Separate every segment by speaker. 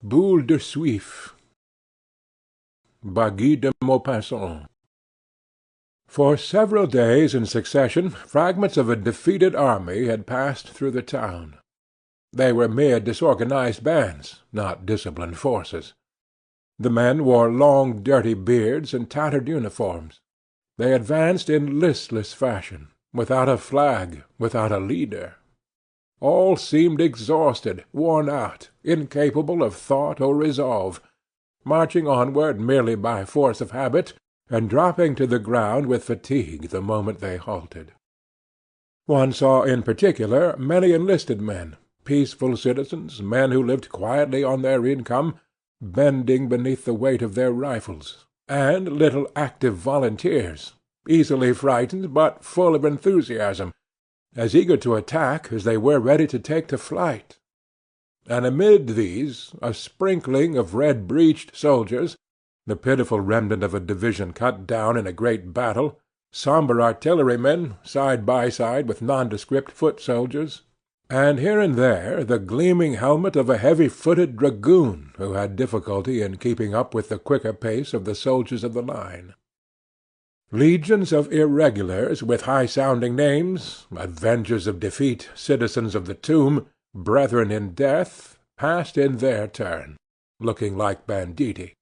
Speaker 1: Boule De Suif by Guy de Maupassant. For several days in succession fragments of a defeated army had passed through the town. They were mere disorganized bands, not disciplined forces. The men wore long dirty beards and tattered uniforms. They advanced in listless fashion, without a flag, without a leader. All seemed exhausted, worn out, incapable of thought or resolve, marching onward merely by force of habit, and dropping to the ground with fatigue the moment they halted. One saw in particular many enlisted men, peaceful citizens, men who lived quietly on their income, bending beneath the weight of their rifles, and little active volunteers, easily frightened but full of enthusiasm, as eager to attack as they were ready to take to flight. And amid these a sprinkling of red-breeched soldiers, the pitiful remnant of a division cut down in a great battle, sombre artillerymen side by side with nondescript foot soldiers, and here and there the gleaming helmet of a heavy-footed dragoon who had difficulty in keeping up with the quicker pace of the soldiers of the line. Legions of irregulars with high-sounding names, avengers of defeat, citizens of the tomb, brethren in death, passed in their turn, looking like banditti.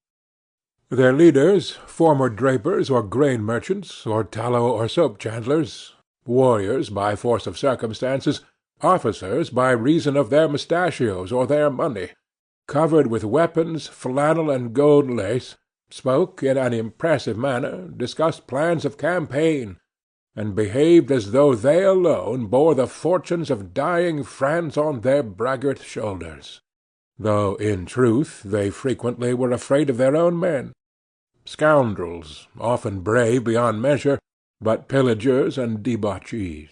Speaker 1: Their leaders, former drapers or grain merchants, or tallow or soap chandlers, warriors by force of circumstances, officers by reason of their mustachios or their money, covered with weapons, flannel, and gold lace, spoke in an impressive manner, discussed plans of campaign, and behaved as though they alone bore the fortunes of dying France on their braggart shoulders, though in truth they frequently were afraid of their own men. Scoundrels, often brave beyond measure, but pillagers and debauchees.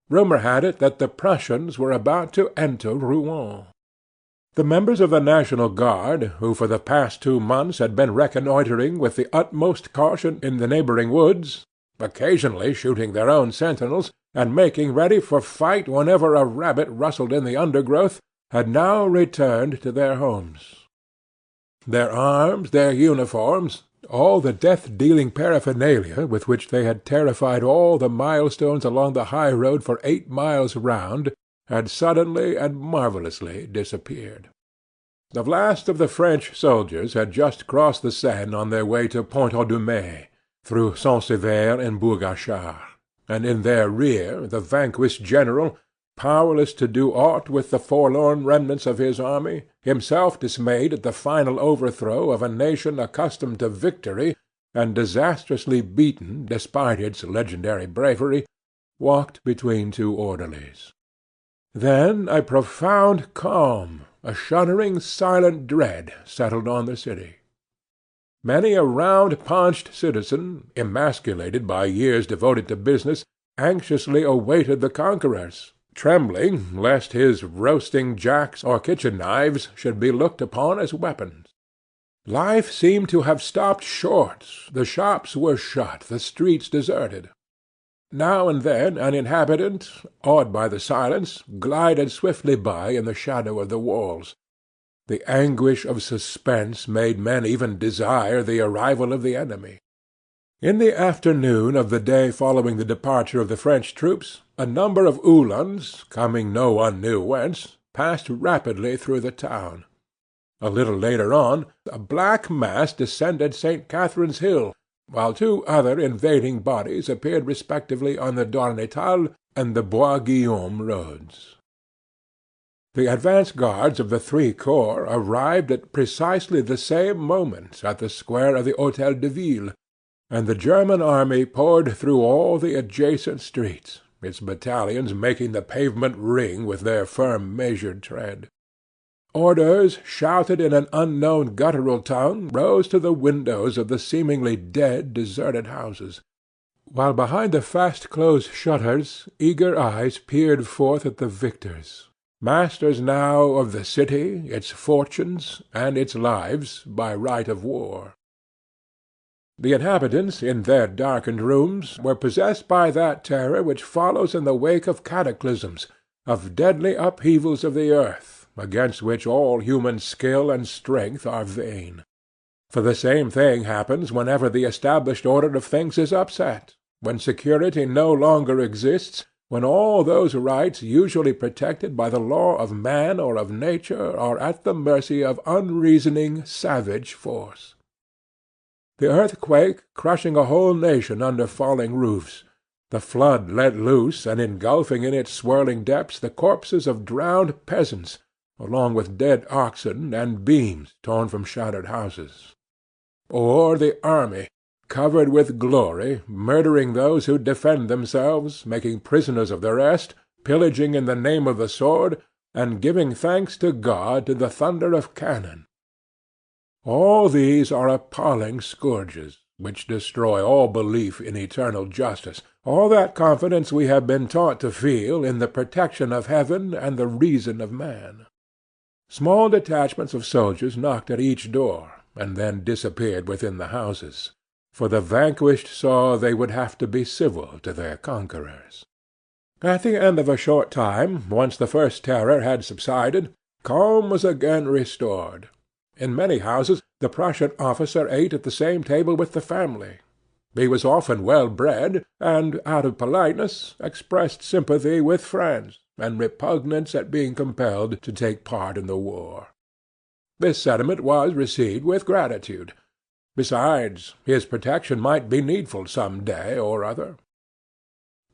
Speaker 1: Rumour had it that the Prussians were about to enter Rouen. The members of the National Guard, who for the past 2 months had been reconnoitring with the utmost caution in the neighbouring woods, occasionally shooting their own sentinels, and making ready for fight whenever a rabbit rustled in the undergrowth, had now returned to their homes. Their arms, their uniforms, all the death-dealing paraphernalia with which they had terrified all the milestones along the high road for 8 miles round, had suddenly and marvellously disappeared. The last of the French soldiers had just crossed the Seine on their way to Pont-Audemer, through Saint-Sever and Bourg-Achard, and in their rear the vanquished general, powerless to do aught with the forlorn remnants of his army, himself dismayed at the final overthrow of a nation accustomed to victory and disastrously beaten despite its legendary bravery, walked between 2 orderlies. Then a profound calm, a shuddering, silent dread settled on the city. Many a round-paunched citizen, emasculated by years devoted to business, anxiously awaited the conquerors, trembling lest his roasting jacks or kitchen knives should be looked upon as weapons. Life seemed to have stopped short, the shops were shut, the streets deserted. Now and then an inhabitant, awed by the silence, glided swiftly by in the shadow of the walls. The anguish of suspense made men even desire the arrival of the enemy. In the afternoon of the day following the departure of the French troops, a number of Uhlans, coming no one knew whence, passed rapidly through the town. A little later on, a black mass descended St. Catherine's Hill, while 2 other invading bodies appeared respectively on the Darnétal and the Bois Guillaume roads. The advance guards of the 3 corps arrived at precisely the same moment at the square of the Hôtel de Ville, and the German army poured through all the adjacent streets, its battalions making the pavement ring with their firm measured tread. Orders, shouted in an unknown guttural tongue, rose to the windows of the seemingly dead, deserted houses, while behind the fast-closed shutters eager eyes peered forth at the victors, masters now of the city, its fortunes, and its lives, by right of war. The inhabitants, in their darkened rooms, were possessed by that terror which follows in the wake of cataclysms, of deadly upheavals of the earth, against which all human skill and strength are vain. For the same thing happens whenever the established order of things is upset, when security no longer exists, when all those rights usually protected by the law of man or of nature are at the mercy of unreasoning, savage force. The earthquake crushing a whole nation under falling roofs, the flood let loose and engulfing in its swirling depths the corpses of drowned peasants, along with dead oxen and beams torn from shattered houses. Or the army, covered with glory, murdering those who defend themselves, making prisoners of the rest, pillaging in the name of the sword, and giving thanks to God to the thunder of cannon. All these are appalling scourges, which destroy all belief in eternal justice, all that confidence we have been taught to feel in the protection of heaven and the reason of man. Small detachments of soldiers knocked at each door, and then disappeared within the houses, for the vanquished saw they would have to be civil to their conquerors. At the end of a short time, once the first terror had subsided, calm was again restored. In many houses the Prussian officer ate at the same table with the family. He was often well bred, and, out of politeness, expressed sympathy with France, and repugnance at being compelled to take part in the war. This sentiment was received with gratitude. Besides, his protection might be needful some day or other.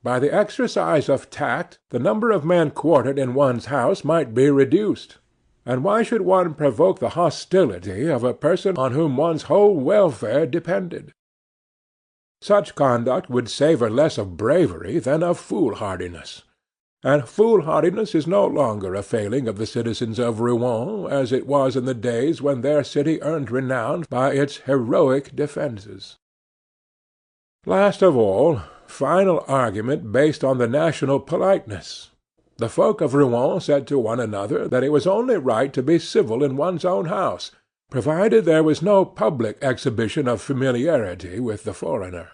Speaker 1: By the exercise of tact, the number of men quartered in one's house might be reduced, and why should one provoke the hostility of a person on whom one's whole welfare depended? Such conduct would savour less of bravery than of foolhardiness. And foolhardiness is no longer a failing of the citizens of Rouen, as it was in the days when their city earned renown by its heroic defences. Last of all, final argument based on the national politeness. The folk of Rouen said to one another that it was only right to be civil in one's own house, provided there was no public exhibition of familiarity with the foreigner.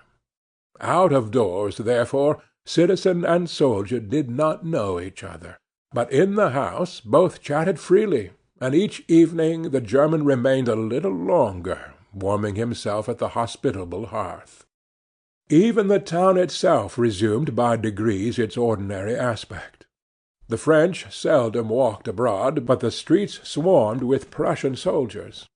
Speaker 1: Out of doors, therefore, citizen and soldier did not know each other, but in the house both chatted freely, and each evening the German remained a little longer, warming himself at the hospitable hearth. Even the town itself resumed by degrees its ordinary aspect. The French seldom walked abroad, but the streets swarmed with Prussian soldiers.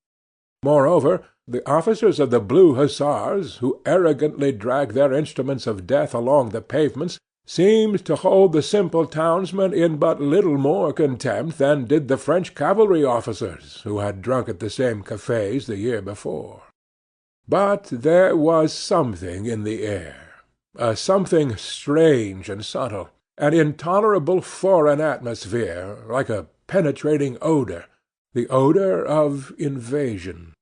Speaker 1: Moreover, the officers of the Blue Hussars, who arrogantly dragged their instruments of death along the pavements, seemed to hold the simple townsmen in but little more contempt than did the French cavalry officers, who had drunk at the same cafés the year before. But there was something in the air, a something strange and subtle, an intolerable foreign atmosphere, like a penetrating odour, the odour of invasion.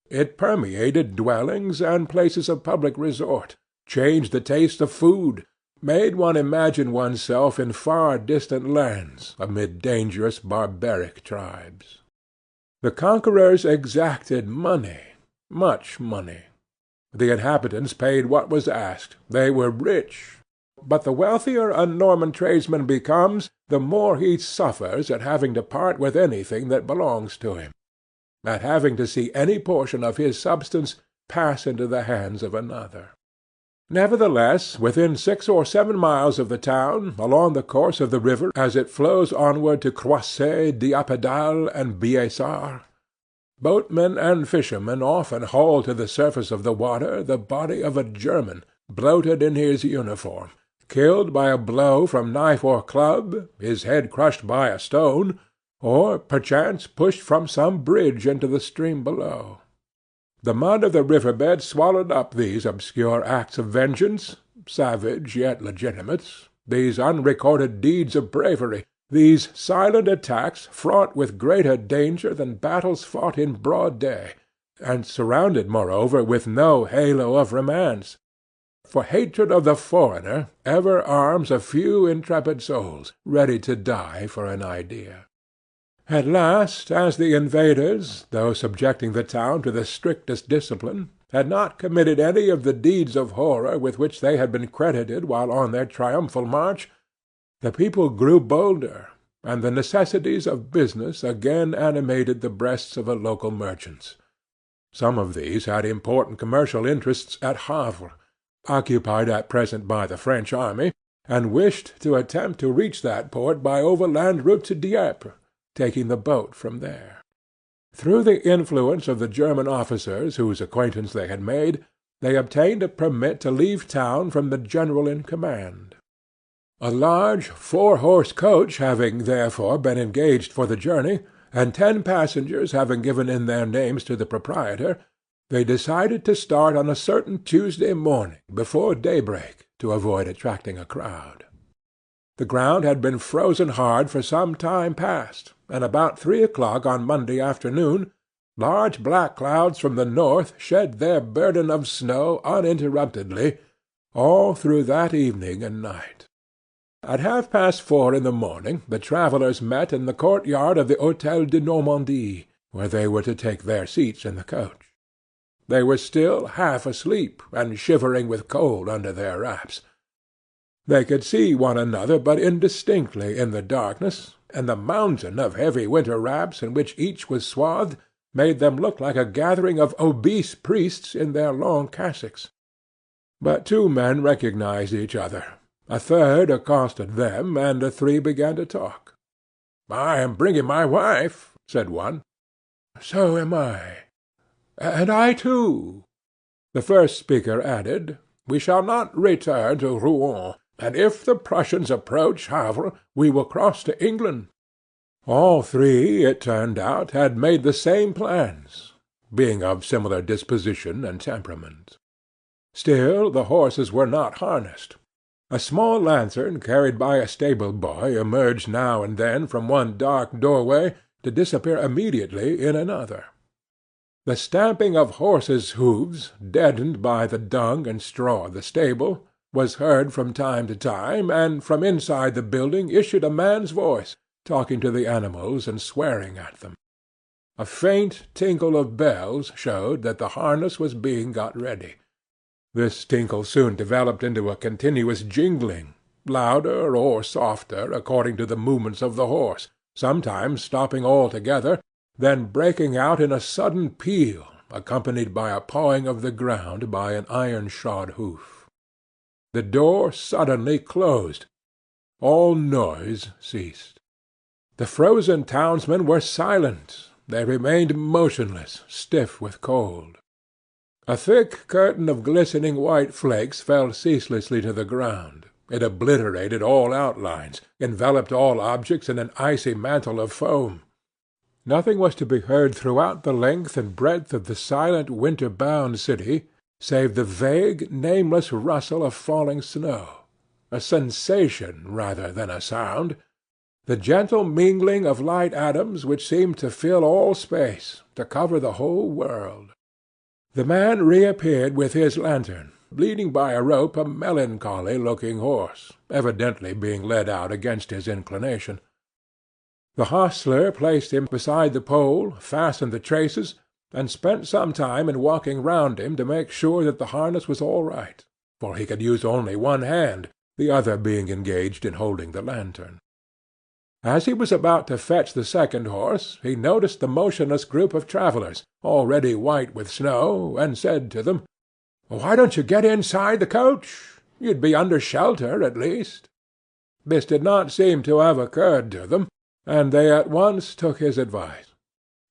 Speaker 1: It permeated dwellings and places of public resort, changed the taste of food, made one imagine oneself in far distant lands, amid dangerous barbaric tribes. The conquerors exacted money, much money. The inhabitants paid what was asked. They were rich. But the wealthier a Norman tradesman becomes, the more he suffers at having to part with anything that belongs to him, at having to see any portion of his substance pass into the hands of another. Nevertheless, within 6 or 7 miles of the town, along the course of the river as it flows onward to Croisset, Dieppedalle, and Biessart, boatmen and fishermen often haul to the surface of the water the body of a German, bloated in his uniform, killed by a blow from knife or club, his head crushed by a stone, or perchance pushed from some bridge into the stream below. The mud of the river-bed swallowed up these obscure acts of vengeance, savage yet legitimate, these unrecorded deeds of bravery, these silent attacks fraught with greater danger than battles fought in broad day, and surrounded, moreover, with no halo of romance. For hatred of the foreigner ever arms a few intrepid souls, ready to die for an idea. At last, as the invaders, though subjecting the town to the strictest discipline, had not committed any of the deeds of horror with which they had been credited while on their triumphal march, the people grew bolder, and the necessities of business again animated the breasts of the local merchants. Some of these had important commercial interests at Havre, occupied at present by the French army, and wished to attempt to reach that port by overland route to Dieppe, taking the boat from there. Through the influence of the German officers whose acquaintance they had made, they obtained a permit to leave town from the general in command. A large 4-horse coach having, therefore, been engaged for the journey, and 10 passengers having given in their names to the proprietor, they decided to start on a certain Tuesday morning before daybreak, to avoid attracting a crowd. The ground had been frozen hard for some time past, and about 3 o'clock on Monday afternoon, large black clouds from the north shed their burden of snow uninterruptedly all through that evening and night. At 4:30 in the morning the travellers met in the courtyard of the Hôtel de Normandie, where they were to take their seats in the coach. They were still half asleep, and shivering with cold under their wraps. They could see one another but indistinctly in the darkness, and the mountain of heavy winter wraps in which each was swathed made them look like a gathering of obese priests in their long cassocks. But 2 men recognized each other. A third accosted them, and the 3 began to talk. "I am bringing my wife," said one. "So am I." "And I too." The first speaker added, "We shall not return to Rouen, and if the Prussians approach Havre, we will cross to England." All 3, it turned out, had made the same plans, being of similar disposition and temperament. Still the horses were not harnessed. A small lantern carried by a stable-boy emerged now and then from one dark doorway, to disappear immediately in another. The stamping of horses' hoofs, deadened by the dung and straw of the stable, was heard from time to time, and from inside the building issued a man's voice, talking to the animals and swearing at them. A faint tinkle of bells showed that the harness was being got ready. This tinkle soon developed into a continuous jingling, louder or softer according to the movements of the horse, sometimes stopping altogether, then breaking out in a sudden peal, accompanied by a pawing of the ground by an iron-shod hoof. The door suddenly closed. All noise ceased. The frozen townsmen were silent. They remained motionless, stiff with cold. A thick curtain of glistening white flakes fell ceaselessly to the ground. It obliterated all outlines, enveloped all objects in an icy mantle of foam. Nothing was to be heard throughout the length and breadth of the silent winter-bound city, save the vague, nameless rustle of falling snow, a sensation rather than a sound, the gentle mingling of light atoms which seemed to fill all space, to cover the whole world. The man reappeared with his lantern, leading by a rope a melancholy-looking horse, evidently being led out against his inclination. The hostler placed him beside the pole, fastened the traces, and spent some time in walking round him to make sure that the harness was all right, for he could use only one hand, the other being engaged in holding the lantern. As he was about to fetch the second horse, he noticed the motionless group of travellers, already white with snow, and said to them, "Why don't you get inside the coach? You'd be under shelter, at least." This did not seem to have occurred to them, and they at once took his advice.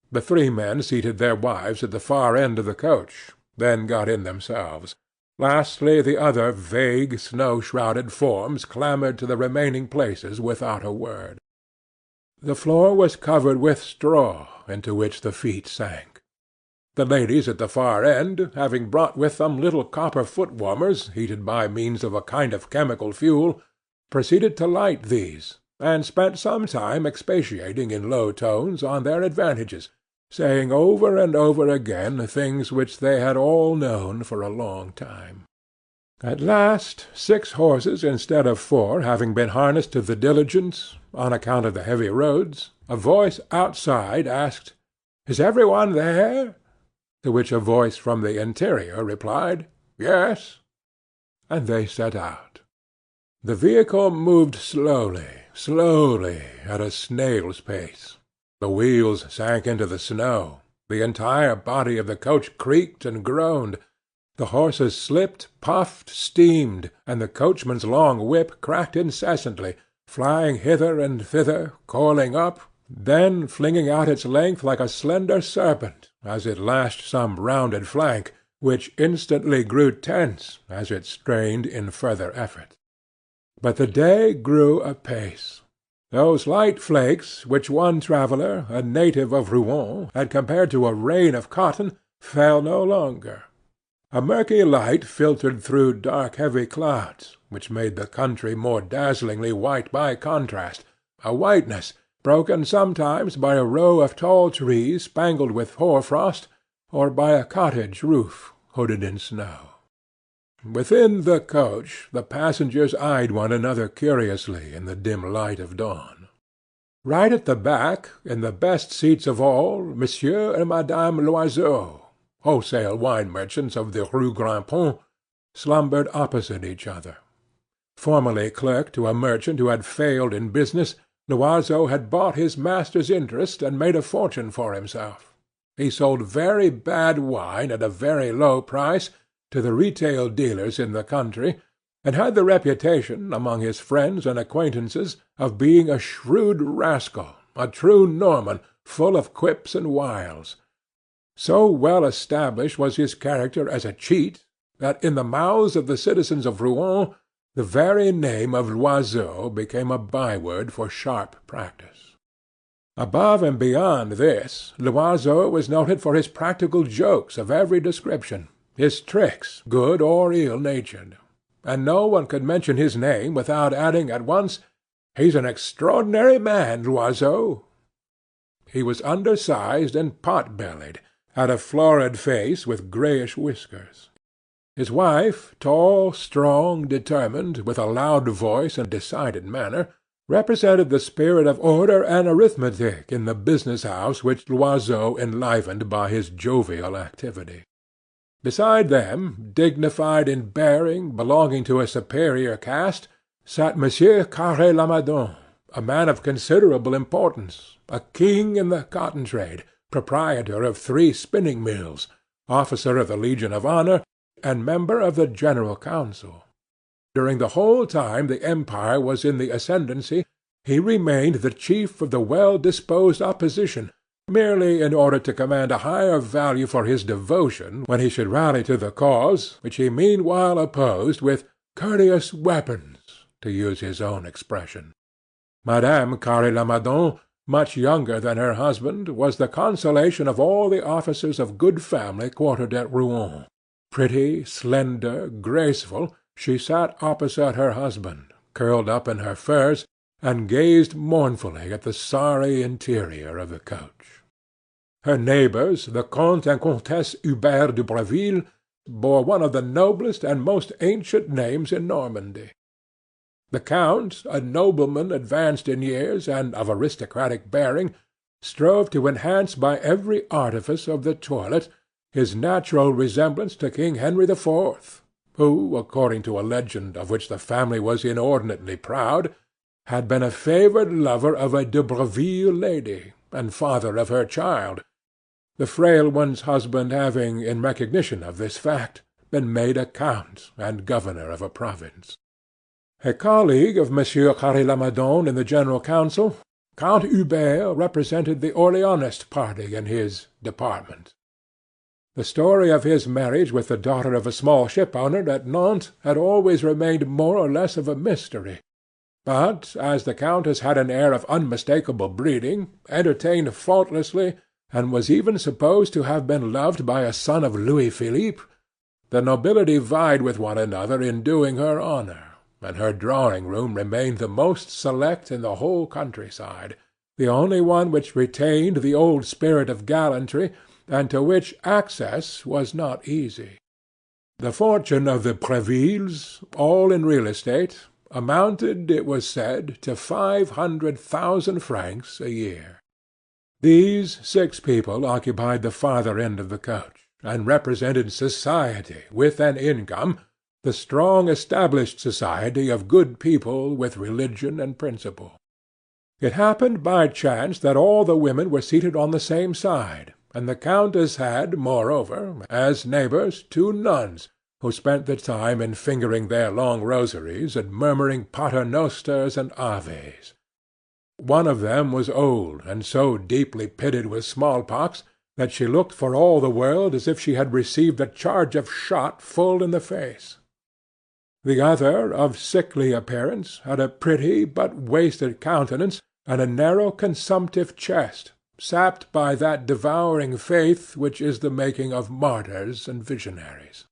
Speaker 1: The 3 men seated their wives at the far end of the coach, then got in themselves. Lastly, the other vague, snow-shrouded forms clambered to the remaining places without a word. The floor was covered with straw, into which the feet sank. The ladies at the far end, having brought with them little copper foot-warmers, heated by means of a kind of chemical fuel, proceeded to light these, and spent some time expatiating in low tones on their advantages, saying over and over again things which they had all known for a long time. At last 6 horses instead of 4 having been harnessed to the diligence, on account of the heavy roads, a voice outside asked, "Is every one there?" To which a voice from the interior replied, "Yes," and they set out. The vehicle moved slowly, slowly, at a snail's pace. The wheels sank into the snow. The entire body of the coach creaked and groaned. The horses slipped, puffed, steamed, and the coachman's long whip cracked incessantly, flying hither and thither, coiling up, then flinging out its length like a slender serpent as it lashed some rounded flank, which instantly grew tense as it strained in further effort. But the day grew apace. Those light flakes which one traveller, a native of Rouen, had compared to a rain of cotton, fell no longer. A murky light filtered through dark heavy clouds, which made the country more dazzlingly white by contrast, a whiteness broken sometimes by a row of tall trees spangled with hoar-frost, or by a cottage roof hooded in snow. Within the coach the passengers eyed one another curiously in the dim light of dawn. Right at the back, in the best seats of all, Monsieur and Madame Loiseau, wholesale wine merchants of the Rue Grand Pont, slumbered opposite each other. Formerly clerk to a merchant who had failed in business, Loiseau had bought his master's interest and made a fortune for himself. He sold very bad wine at a very low price to the retail dealers in the country, and had the reputation, among his friends and acquaintances, of being a shrewd rascal, a true Norman, full of quips and wiles. So well established was his character as a cheat, that in the mouths of the citizens of Rouen the very name of Loiseau became a byword for sharp practice. Above and beyond this, Loiseau was noted for his practical jokes of every description, his tricks, good or ill-natured, and no one could mention his name without adding at once, "He's an extraordinary man, Loiseau." He was undersized and pot-bellied, had a florid face with grayish whiskers. His wife, tall, strong, determined, with a loud voice and decided manner, represented the spirit of order and arithmetic in the business house which Loiseau enlivened by his jovial activity. Beside them, dignified in bearing, belonging to a superior caste, sat Monsieur Carré-Lamadon, a man of considerable importance, a king in the cotton trade, proprietor of 3 spinning mills, officer of the Legion of Honor, and member of the General Council. During the whole time the empire was in the ascendancy, he remained the chief of the well-disposed opposition, merely in order to command a higher value for his devotion when he should rally to the cause, which he meanwhile opposed with courteous weapons, to use his own expression. Madame Carré-Lamadon, much younger than her husband, was the consolation of all the officers of good family quartered at Rouen. Pretty, slender, graceful, she sat opposite her husband, curled up in her furs, and gazed mournfully at the sorry interior of the coach. Her neighbors, the Comte and Comtesse Hubert de Breville, bore one of the noblest and most ancient names in Normandy. The Count, a nobleman advanced in years and of aristocratic bearing, strove to enhance by every artifice of the toilet his natural resemblance to King Henry IV, who, according to a legend of which the family was inordinately proud, had been a favoured lover of a de Breville lady, and father of her child, the frail one's husband having, in recognition of this fact, been made a count and governor of a province. A colleague of Monsieur Carré-Lamadon in the General Council, Count Hubert represented the Orleanist party in his department. The story of his marriage with the daughter of a small shipowner at Nantes had always remained more or less of a mystery, but as the countess had an air of unmistakable breeding, entertained faultlessly, and was even supposed to have been loved by a son of Louis Philippe, the nobility vied with one another in doing her honour, and her drawing-room remained the most select in the whole countryside, the only one which retained the old spirit of gallantry, and to which access was not easy. The fortune of the Brevilles, all in real estate, amounted, it was said, to 500,000 francs a year. These 6 people occupied the farther end of the coach, and represented society with an income, the strong established society of good people with religion and principle. It happened by chance that all the women were seated on the same side, and the countess had, moreover, as neighbors, two nuns, who spent the time in fingering their long rosaries and murmuring paternosters and aves. One of them was old, and so deeply pitted with smallpox that she looked for all the world as if she had received a charge of shot full in the face. The other, of sickly appearance, had a pretty but wasted countenance and a narrow consumptive chest, sapped by that devouring faith which is the making of martyrs and visionaries.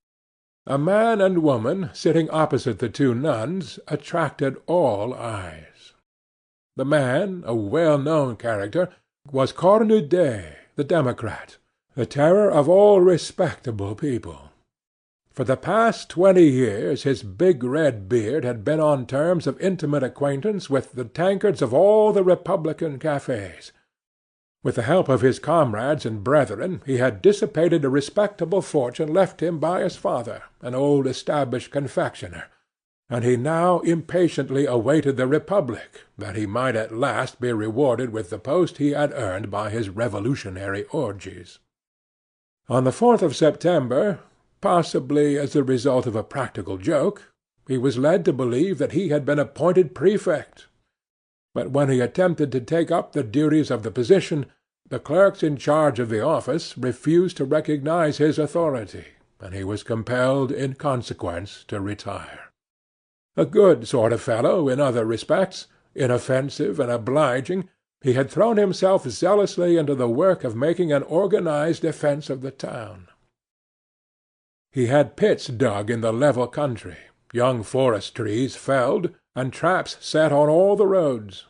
Speaker 1: A man and woman sitting opposite the two nuns attracted all eyes. The man, a well-known character, was Cornudet, the Democrat, the terror of all respectable people. For the past 20 years his big red beard had been on terms of intimate acquaintance with the tankards of all the Republican cafés. With the help of his comrades and brethren he had dissipated a respectable fortune left him by his father, an old established confectioner, and he now impatiently awaited the Republic, that he might at last be rewarded with the post he had earned by his revolutionary orgies. On the 4th of September, possibly as the result of a practical joke, he was led to believe that he had been appointed prefect. But when he attempted to take up the duties of the position, the clerks in charge of the office refused to recognize his authority, and he was compelled, in consequence, to retire. A good sort of fellow in other respects, inoffensive and obliging, he had thrown himself zealously into the work of making an organized defence of the town. He had pits dug in the level country, young forest trees felled, and traps set on all the roads.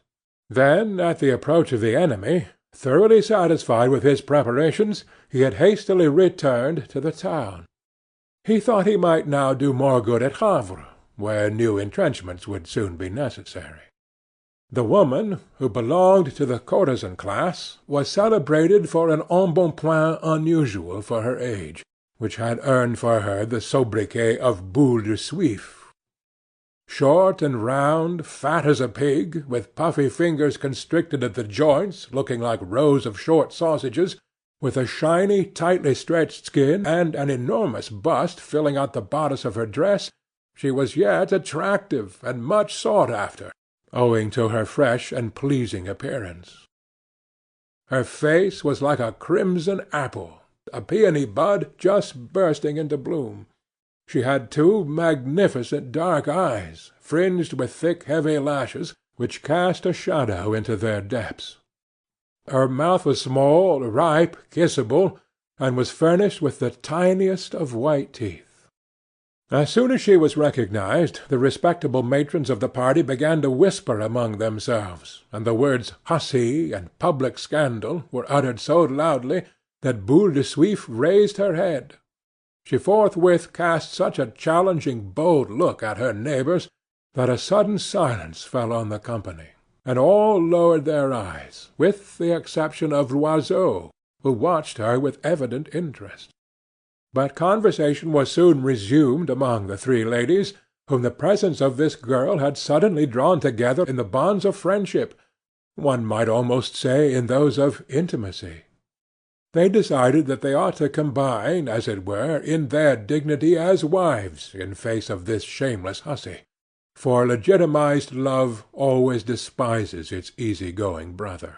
Speaker 1: Then, at the approach of the enemy, thoroughly satisfied with his preparations, he had hastily returned to the town. He thought he might now do more good at Havre, where new entrenchments would soon be necessary. The woman, who belonged to the courtesan class, was celebrated for an embonpoint unusual for her age, which had earned for her the sobriquet of Boule De Suif. Short and round, fat as a pig, with puffy fingers constricted at the joints, looking like rows of short sausages, with a shiny, tightly stretched skin and an enormous bust filling out the bodice of her dress, she was yet attractive and much sought after, owing to her fresh and pleasing appearance. Her face was like a crimson apple, a peony bud just bursting into bloom. She had two magnificent dark eyes, fringed with thick heavy lashes, which cast a shadow into their depths. Her mouth was small, ripe, kissable, and was furnished with the tiniest of white teeth. As soon as she was recognized, the respectable matrons of the party began to whisper among themselves, and the words hussy and public scandal were uttered so loudly that Boule de Suif raised her head. She forthwith cast such a challenging, bold look at her neighbors that a sudden silence fell on the company, and all lowered their eyes, with the exception of Loiseau, who watched her with evident interest. But conversation was soon resumed among the three ladies, whom the presence of this girl had suddenly drawn together in the bonds of friendship, one might almost say in those of intimacy. They decided that they ought to combine, as it were, in their dignity as wives in face of this shameless hussy, for legitimized love always despises its easy-going brother.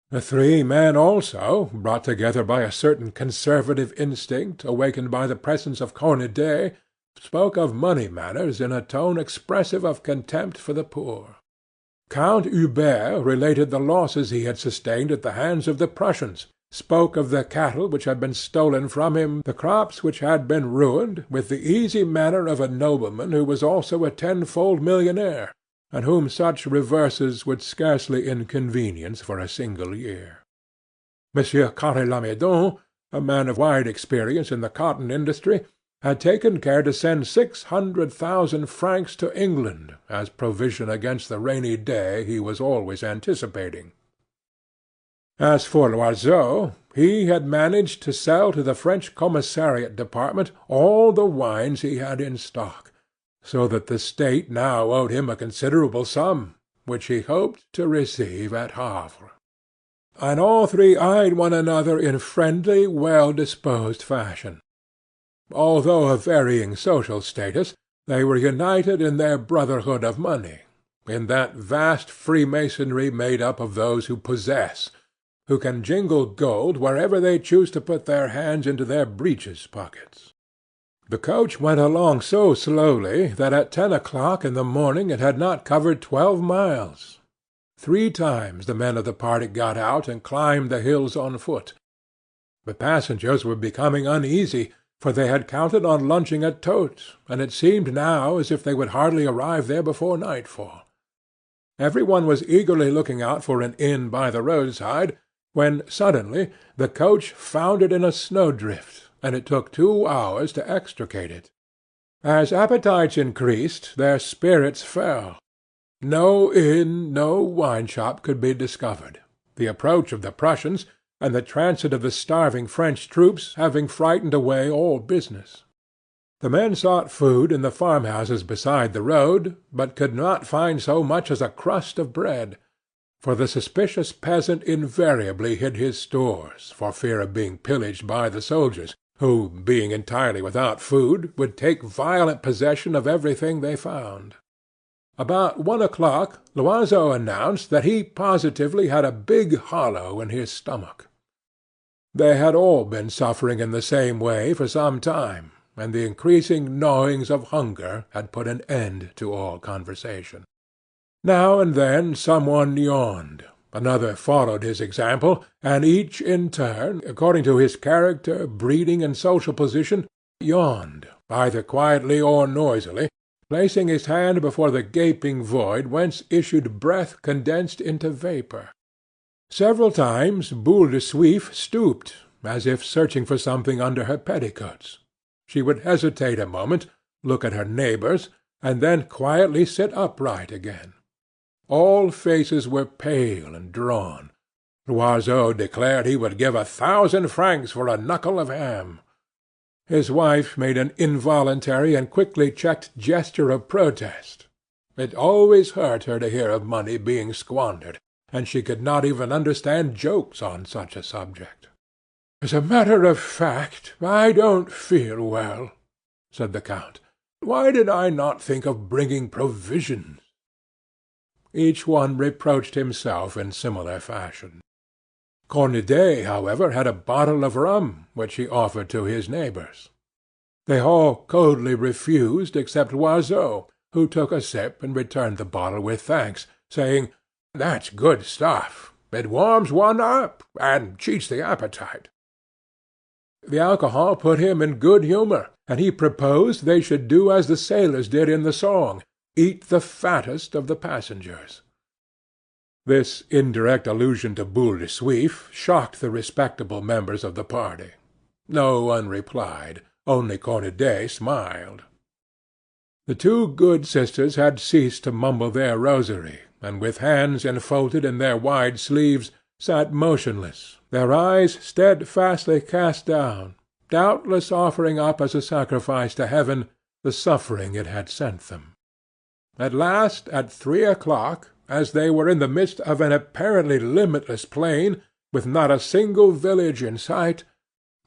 Speaker 1: The three men also, brought together by a certain conservative instinct awakened by the presence of Cornudet, spoke of money matters in a tone expressive of contempt for the poor. Count Hubert related the losses he had sustained at the hands of the Prussians, spoke of the cattle which had been stolen from him, the crops which had been ruined, with the easy manner of a nobleman who was also a tenfold millionaire, and whom such reverses would scarcely inconvenience for a single year. Monsieur Carre-Lamadon, a man of wide experience in the cotton industry, had taken care to send 600,000 francs to England as provision against the rainy day he was always anticipating. As for Loiseau, he had managed to sell to the French Commissariat Department all the wines he had in stock, so that the state now owed him a considerable sum, which he hoped to receive at Havre. And all three eyed one another in friendly, well-disposed fashion. Although of varying social status, they were united in their brotherhood of money, in that vast freemasonry made up of those who possess, who can jingle gold wherever they choose to put their hands into their breeches pockets. The coach went along so slowly that at 10 o'clock in the morning it had not covered 12 miles. 3 times the men of the party got out and climbed the hills on foot. The passengers were becoming uneasy, for they had counted on lunching at Totes, and it seemed now as if they would hardly arrive there before nightfall. Every one was eagerly looking out for an inn by the roadside, when suddenly the coach foundered in a snowdrift, and it took 2 hours to extricate it. As appetites increased, their spirits fell. No inn, no wine-shop could be discovered, the approach of the Prussians and the transit of the starving French troops having frightened away all business. The men sought food in the farmhouses beside the road, but could not find so much as a crust of bread, for the suspicious peasant invariably hid his stores for fear of being pillaged by the soldiers, who, being entirely without food, would take violent possession of everything they found. About 1 o'clock Loiseau announced that he positively had a big hollow in his stomach. They had all been suffering in the same way for some time, and the increasing gnawings of hunger had put an end to all conversation. Now and then some one yawned, another followed his example, and each in turn, according to his character, breeding, and social position, yawned, either quietly or noisily, placing his hand before the gaping void whence issued breath condensed into vapour. Several times Boule De Suif stooped, as if searching for something under her petticoats. She would hesitate a moment, look at her neighbours, and then quietly sit upright again. All faces were pale and drawn. Loiseau declared he would give 1,000 francs for a knuckle of ham. His wife made an involuntary and quickly checked gesture of protest. It always hurt her to hear of money being squandered, and she could not even understand jokes on such a subject. "As a matter of fact, I don't feel well," said the count. "Why did I not think of bringing provisions?" Each one reproached himself in similar fashion. Cornudet, however, had a bottle of rum, which he offered to his neighbours. They all coldly refused except Loiseau, who took a sip and returned the bottle with thanks, saying, "That's good stuff. It warms one up, and cheats the appetite." The alcohol put him in good humour, and he proposed they should do as the sailors did in the song, eat the fattest of the passengers. This indirect allusion to Boule De Suif shocked the respectable members of the party. No one replied, only Cornudet smiled. The 2 good sisters had ceased to mumble their rosary, and with hands enfolded in their wide sleeves, sat motionless, their eyes steadfastly cast down, doubtless offering up as a sacrifice to heaven the suffering it had sent them. At last, at 3 o'clock, as they were in the midst of an apparently limitless plain, with not a single village in sight,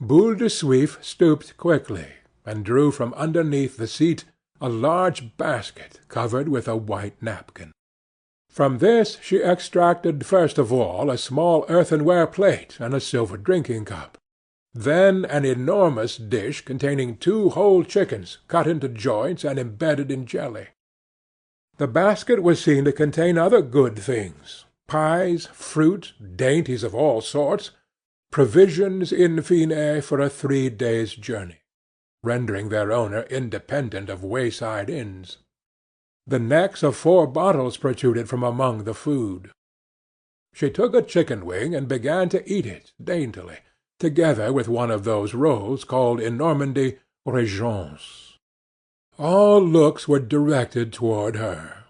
Speaker 1: Boule De Suif stooped quickly, and drew from underneath the seat a large basket covered with a white napkin. From this she extracted first of all a small earthenware plate and a silver drinking-cup, then an enormous dish containing 2 whole chickens cut into joints and embedded in jelly. The basket was seen to contain other good things, pies, fruit, dainties of all sorts, provisions in fine for a 3 days' journey, rendering their owner independent of wayside inns. The necks of 4 bottles protruded from among the food. She took a chicken wing and began to eat it daintily, together with one of those rolls called in Normandy régence. All looks were directed toward her.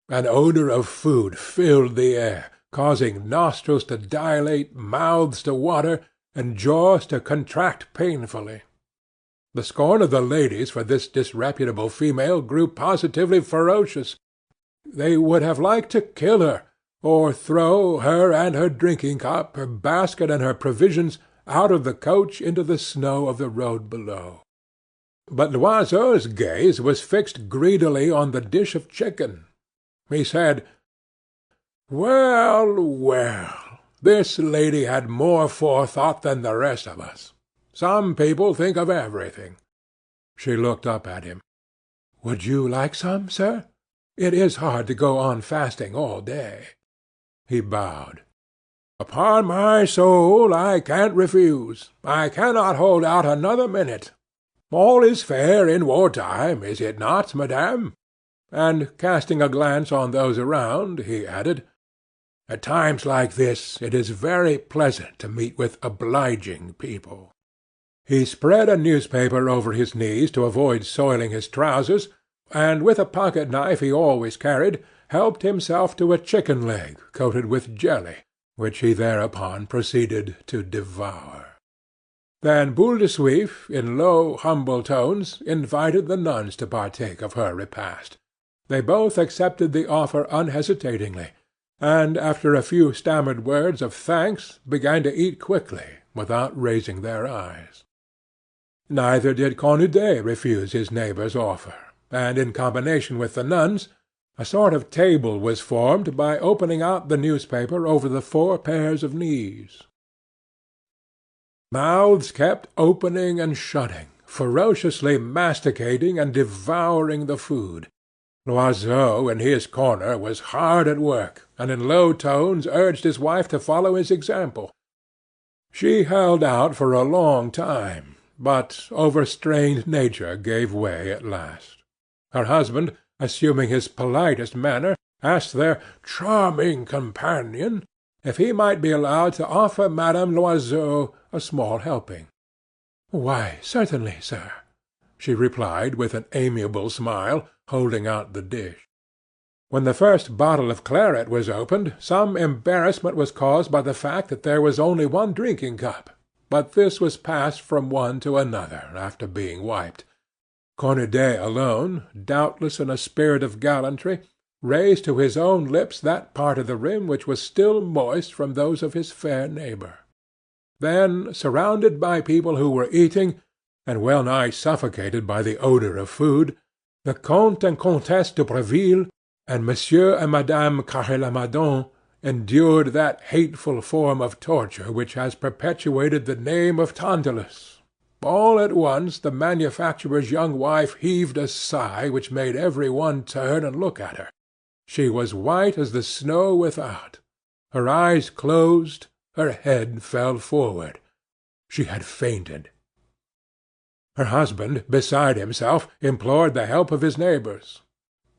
Speaker 1: An odor of food filled the air, causing nostrils to dilate, mouths to water, and jaws to contract painfully. The scorn of the ladies for this disreputable female grew positively ferocious. They would have liked to kill her, or throw her and her drinking-cup, her basket and her provisions, out of the coach into the snow of the road below. But Loiseau's gaze was fixed greedily on the dish of chicken. He said, "Well, well, this lady had more forethought than the rest of us. Some people think of everything." She looked up at him. "Would you like some, sir? It is hard to go on fasting all day." He bowed. "Upon my soul, I can't refuse. I cannot hold out another minute. All is fair in war time, is it not, madame?" And, casting a glance on those around, he added, "At times like this it is very pleasant to meet with obliging people." He spread a newspaper over his knees to avoid soiling his trousers, and with a pocket-knife he always carried, helped himself to a chicken leg coated with jelly, which he thereupon proceeded to devour. Then Boule de Suif, in low, humble tones, invited the nuns to partake of her repast. They both accepted the offer unhesitatingly, and after a few stammered words of thanks began to eat quickly, without raising their eyes. Neither did Cornudet refuse his neighbor's offer, and in combination with the nuns, a sort of table was formed by opening out the newspaper over the 4 pairs of knees. Mouths kept opening and shutting, ferociously masticating and devouring the food. Loiseau, in his corner, was hard at work, and in low tones urged his wife to follow his example. She held out for a long time, but overstrained nature gave way at last. Her husband, assuming his politest manner, asked their charming companion if he might be allowed to offer Madame Loiseau a small helping. "Why, certainly, sir," she replied with an amiable smile, holding out the dish. When the first bottle of claret was opened, some embarrassment was caused by the fact that there was only one drinking-cup, but this was passed from one to another after being wiped. Cornudet alone, doubtless in a spirit of gallantry, raised to his own lips that part of the rim which was still moist from those of his fair neighbor. Then, surrounded by people who were eating, and well-nigh suffocated by the odor of food, the Comte and Comtesse de Breville and Monsieur and Madame Carré-Lamadon endured that hateful form of torture which has perpetuated the name of Tantalus. All at once the manufacturer's young wife heaved a sigh which made every one turn and look at her. She was white as the snow without. Her eyes closed, her head fell forward. She had fainted. Her husband, beside himself, implored the help of his neighbors.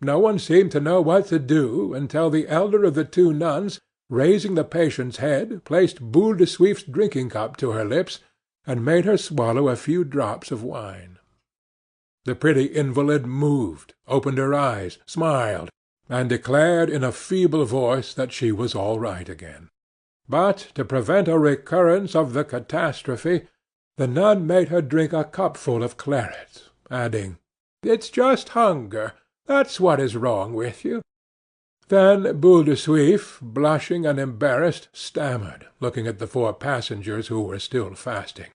Speaker 1: No one seemed to know what to do until the elder of the 2 nuns, raising the patient's head, placed Boule de Suif's drinking-cup to her lips, and made her swallow a few drops of wine. The pretty invalid moved, opened her eyes, smiled, and declared in a feeble voice that she was all right again. But to prevent a recurrence of the catastrophe, the nun made her drink a cupful of claret, adding, "It's just hunger. That's what is wrong with you." Then Boule de Suif, blushing and embarrassed, stammered, looking at the 4 passengers who were still fasting.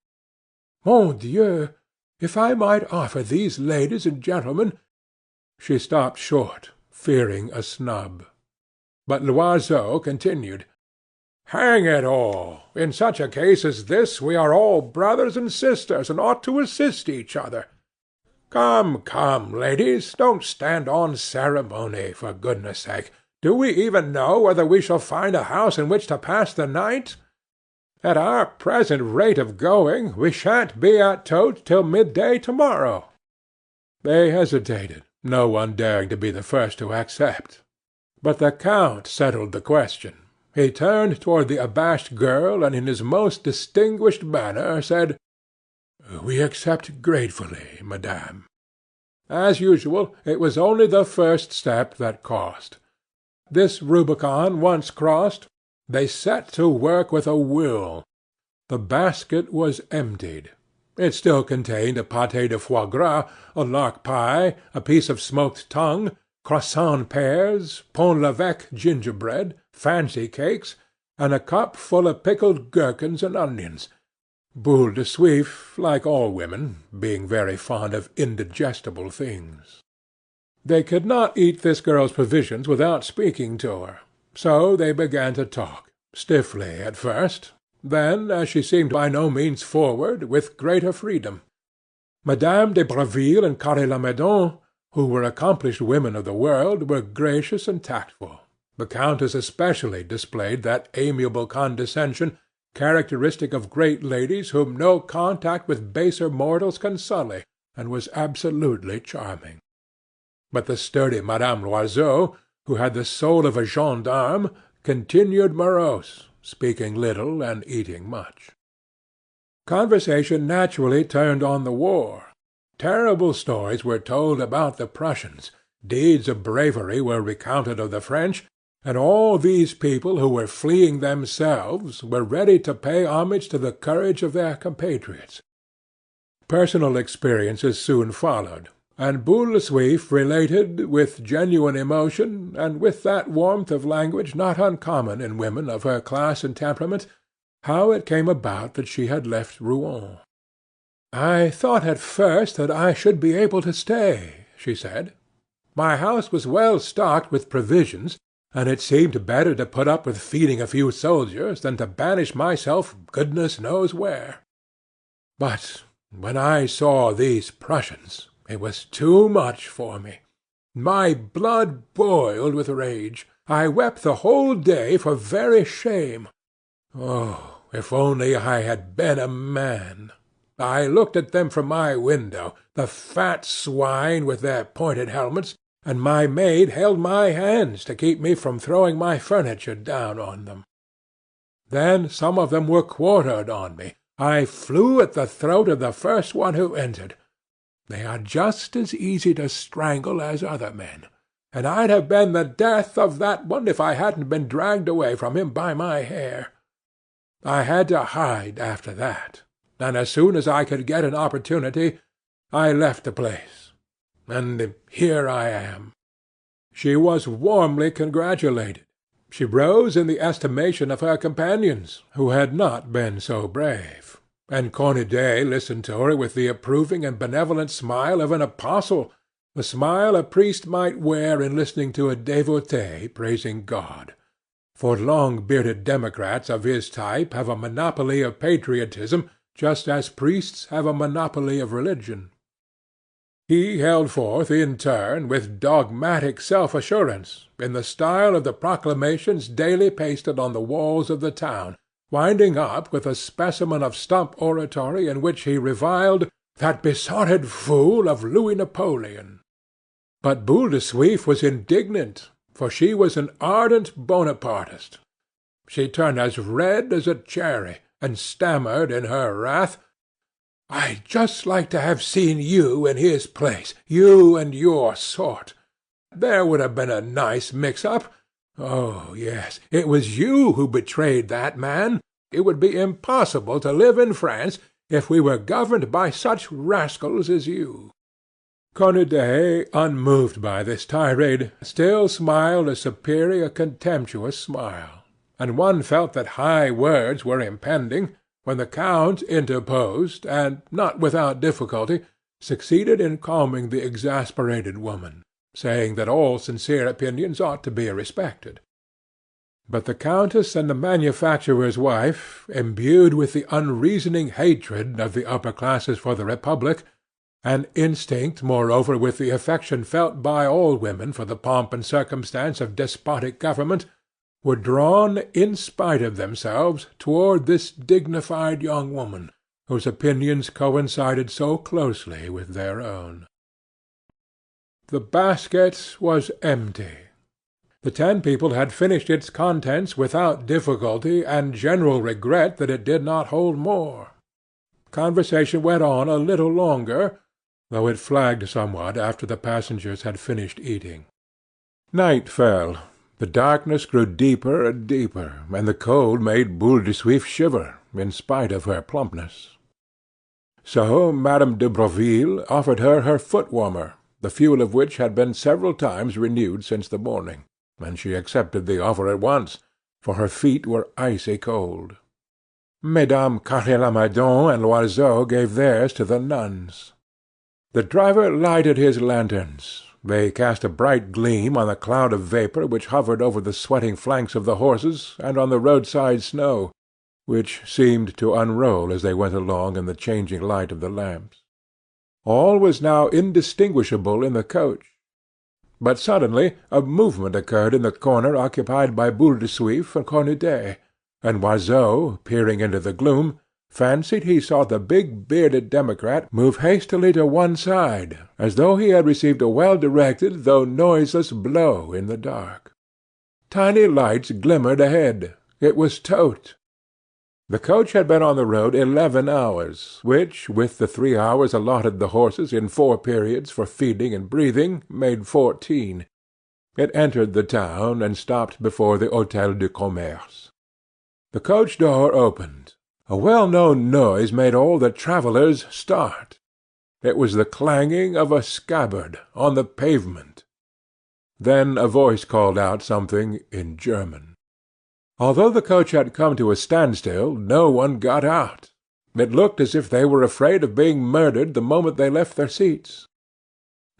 Speaker 1: "Mon Dieu! If I might offer these ladies and gentlemen—" She stopped short, fearing a snub. But Loiseau continued, "Hang it all! In such a case as this we are all brothers and sisters, and ought to assist each other. Come, come, ladies, don't stand on ceremony, for goodness' sake. Do we even know whether we shall find a house in which to pass the night? At our present rate of going, we shan't be at Totes till midday to-morrow." They hesitated, no one daring to be the first to accept. But the count settled the question. He turned toward the abashed girl, and in his most distinguished manner said, "We accept gratefully, madame." As usual, it was only the first step that cost. This Rubicon once crossed, they set to work with a will. The basket was emptied. It still contained a pâté de foie gras, a lark pie, a piece of smoked tongue, croissant pears, Pont l'Evêque gingerbread, fancy cakes, and a cup full of pickled gherkins and onions, Boule De Suif, like all women, being very fond of indigestible things. They could not eat this girl's provisions without speaking to her, so they began to talk, stiffly at first, then, as she seemed by no means forward, with greater freedom. Madame de Breville and Carré-Lamadon, who were accomplished women of the world, were gracious and tactful. The countess especially displayed that amiable condescension characteristic of great ladies whom no contact with baser mortals can sully, and was absolutely charming. But the sturdy Madame Loiseau, who had the soul of a gendarme, continued morose, speaking little and eating much. Conversation naturally turned on the war. Terrible stories were told about the Prussians, deeds of bravery were recounted of the French, and all these people who were fleeing themselves were ready to pay homage to the courage of their compatriots. Personal experiences soon followed, and Boule De Suif related, with genuine emotion, and with that warmth of language not uncommon in women of her class and temperament, how it came about that she had left Rouen. "I thought at first that I should be able to stay," she said. "My house was well stocked with provisions, and it seemed better to put up with feeding a few soldiers than to banish myself goodness knows where. But when I saw these Prussians, it was too much for me. My blood boiled with rage. I wept the whole day for very shame. Oh, if only I had been a man! I looked at them from my window, the fat swine with their pointed helmets, and my maid held my hands to keep me from throwing my furniture down on them. Then some of them were quartered on me. I flew at the throat of the first one who entered. They are just as easy to strangle as other men, and I'd have been the death of that one if I hadn't been dragged away from him by my hair. I had to hide after that, and as soon as I could get an opportunity, I left the place. And here I am." She was warmly congratulated. She rose in the estimation of her companions, who had not been so brave, and Cornudet listened to her with the approving and benevolent smile of an apostle, the smile a priest might wear in listening to a devotee praising God. For long-bearded democrats of his type have a monopoly of patriotism, just as priests have a monopoly of religion. He held forth in turn with dogmatic self-assurance, in the style of the proclamations daily pasted on the walls of the town, winding up with a specimen of stump oratory in which he reviled "that besotted fool of Louis Napoleon." But Boule De Suif was indignant, for she was an ardent Bonapartist. She turned as red as a cherry, and stammered in her wrath, "I'd just like to have seen you in his place, you and your sort. There would have been a nice mix-up. Oh, yes, it was you who betrayed that man. It would be impossible to live in France if we were governed by such rascals as you." Cornudet, unmoved by this tirade, still smiled a superior contemptuous smile, and one felt that high words were impending, when the count interposed, and, not without difficulty, succeeded in calming the exasperated woman, saying that all sincere opinions ought to be respected. But the countess and the manufacturer's wife, imbued with the unreasoning hatred of the upper classes for the Republic, and instinct, moreover, with the affection felt by all women for the pomp and circumstance of despotic government, were drawn, in spite of themselves, toward this dignified young woman, whose opinions coincided so closely with their own. The basket was empty. The 10 people had finished its contents without difficulty and general regret that it did not hold more. Conversation went on a little longer, though it flagged somewhat after the passengers had finished eating. Night fell. The darkness grew deeper and deeper, and the cold made Boule De Suif shiver, in spite of her plumpness. So Madame de Breville offered her her foot-warmer, the fuel of which had been several times renewed since the morning, and she accepted the offer at once, for her feet were icy cold. Mesdames Carré-Lamadon and Loiseau gave theirs to the nuns. The driver lighted his lanterns. They cast a bright gleam on the cloud of vapour which hovered over the sweating flanks of the horses and on the roadside snow, which seemed to unroll as they went along in the changing light of the lamps. All was now indistinguishable in the coach. But suddenly a movement occurred in the corner occupied by Boule De Suif and Cornudet, and Loiseau, peering into the gloom, fancied he saw the big bearded Democrat move hastily to one side, as though he had received a well-directed though noiseless blow in the dark. Tiny lights glimmered ahead. It was Todt. The coach had been on the road 11 hours, which, with the 3 hours allotted the horses in 4 periods for feeding and breathing, made 14. It entered the town and stopped before the Hôtel du Commerce. The coach door opened. A well-known noise made all the travellers start. It was the clanging of a scabbard on the pavement. Then a voice called out something in German. Although the coach had come to a standstill, no one got out. It looked as if they were afraid of being murdered the moment they left their seats.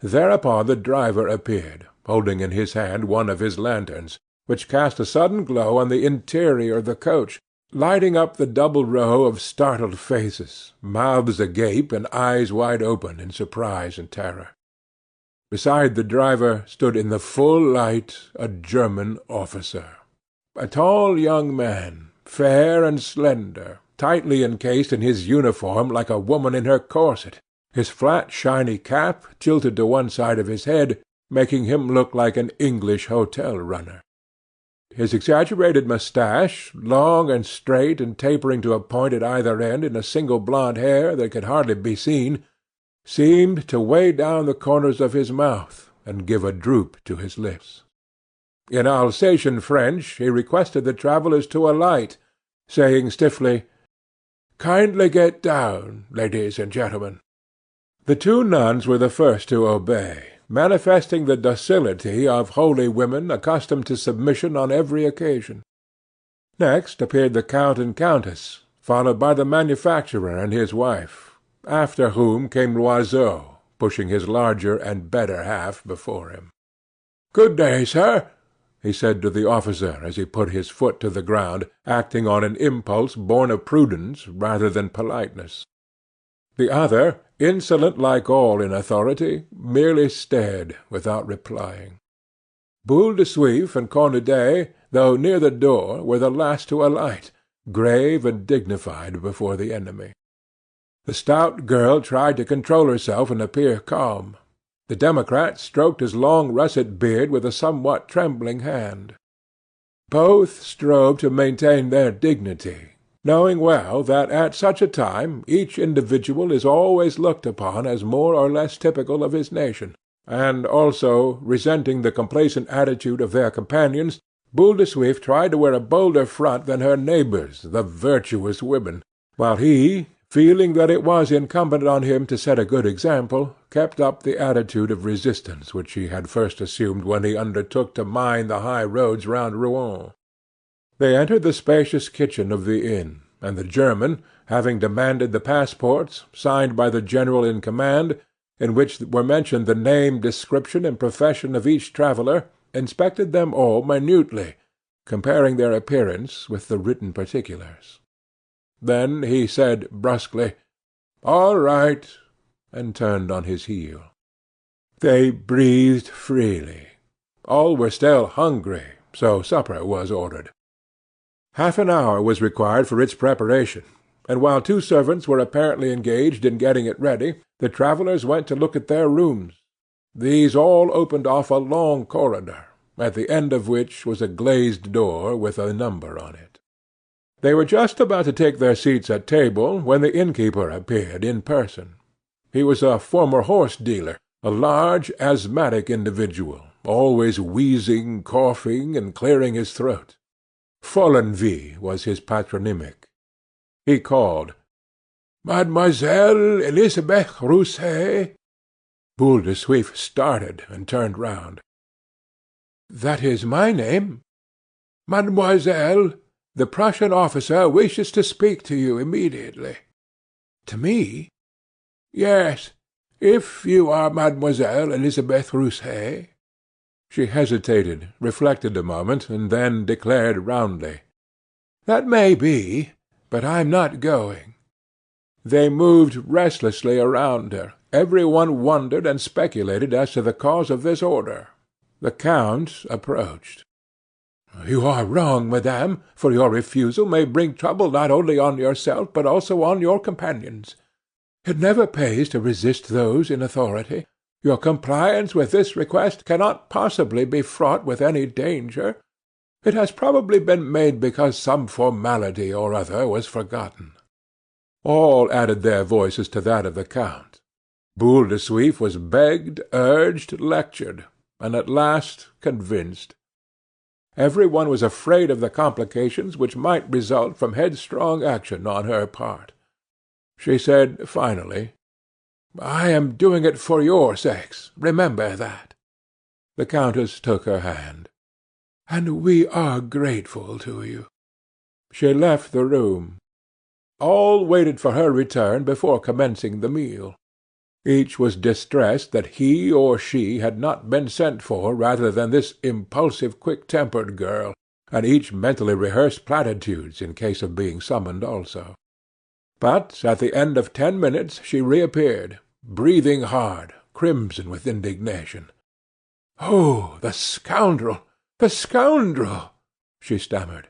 Speaker 1: Thereupon the driver appeared, holding in his hand one of his lanterns, which cast a sudden glow on the interior of the coach, lighting up the double row of startled faces, mouths agape and eyes wide open in surprise and terror. Beside the driver stood in the full light a German officer. A tall young man, fair and slender, tightly encased in his uniform like a woman in her corset, his flat shiny cap tilted to one side of his head, making him look like an English hotel runner. His exaggerated moustache, long and straight and tapering to a point at either end in a single blond hair that could hardly be seen, seemed to weigh down the corners of his mouth and give a droop to his lips. In Alsatian French he requested the travellers to alight, saying stiffly, "Kindly get down, ladies and gentlemen." The 2 nuns were the first to obey, manifesting the docility of holy women accustomed to submission on every occasion. Next appeared the Count and Countess, followed by the manufacturer and his wife, after whom came Loiseau, pushing his larger and better half before him. "Good day, sir," he said to the officer as he put his foot to the ground, acting on an impulse born of prudence rather than politeness. The other, insolent like all in authority, merely stared without replying. Boule de Suif and Cornudet, though near the door, were the last to alight, grave and dignified before the enemy. The stout girl tried to control herself and appear calm. The Democrat stroked his long russet beard with a somewhat trembling hand. Both strove to maintain their dignity, knowing well that at such a time each individual is always looked upon as more or less typical of his nation, and also, resenting the complacent attitude of their companions, Boule de Suif tried to wear a bolder front than her neighbors, the virtuous women, while he, feeling that it was incumbent on him to set a good example, kept up the attitude of resistance which he had first assumed when he undertook to mine the high roads round Rouen. They entered the spacious kitchen of the inn, and the German, having demanded the passports, signed by the general in command, in which were mentioned the name, description, and profession of each traveller, inspected them all minutely, comparing their appearance with the written particulars. Then he said brusquely, "All right," and turned on his heel. They breathed freely. All were still hungry, so supper was ordered. Half an hour was required for its preparation, and while 2 servants were apparently engaged in getting it ready, the travellers went to look at their rooms. These all opened off a long corridor, at the end of which was a glazed door with a number on it. They were just about to take their seats at table when the innkeeper appeared in person. He was a former horse-dealer, a large, asthmatic individual, always wheezing, coughing, and clearing his throat. Follenvie was his patronymic. He called, "Mademoiselle Elisabeth Rousset?" Boule De Suif started and turned round. "That is my name." "Mademoiselle, the Prussian officer wishes to speak to you immediately." "To me?" "Yes, if you are Mademoiselle Elisabeth Rousset." She hesitated, reflected a moment, and then declared roundly, "That may be, but I'm not going." They moved restlessly around her. Every one wondered and speculated as to the cause of this order. The count approached. "You are wrong, madame, for your refusal may bring trouble not only on yourself, but also on your companions. It never pays to resist those in authority. Your compliance with this request cannot possibly be fraught with any danger. It has probably been made because some formality or other was forgotten." All added their voices to that of the count. Boule De Suif was begged, urged, lectured, and at last convinced. Every one was afraid of the complications which might result from headstrong action on her part. She said finally, "I am doing it for your sakes. Remember that." The countess took her hand. "And we are grateful to you." She left the room. All waited for her return before commencing the meal. Each was distressed that he or she had not been sent for rather than this impulsive, quick-tempered girl, and each mentally rehearsed platitudes in case of being summoned also. But at the end of 10 minutes she reappeared, breathing hard, crimson with indignation. "Oh, the scoundrel! The scoundrel!" she stammered.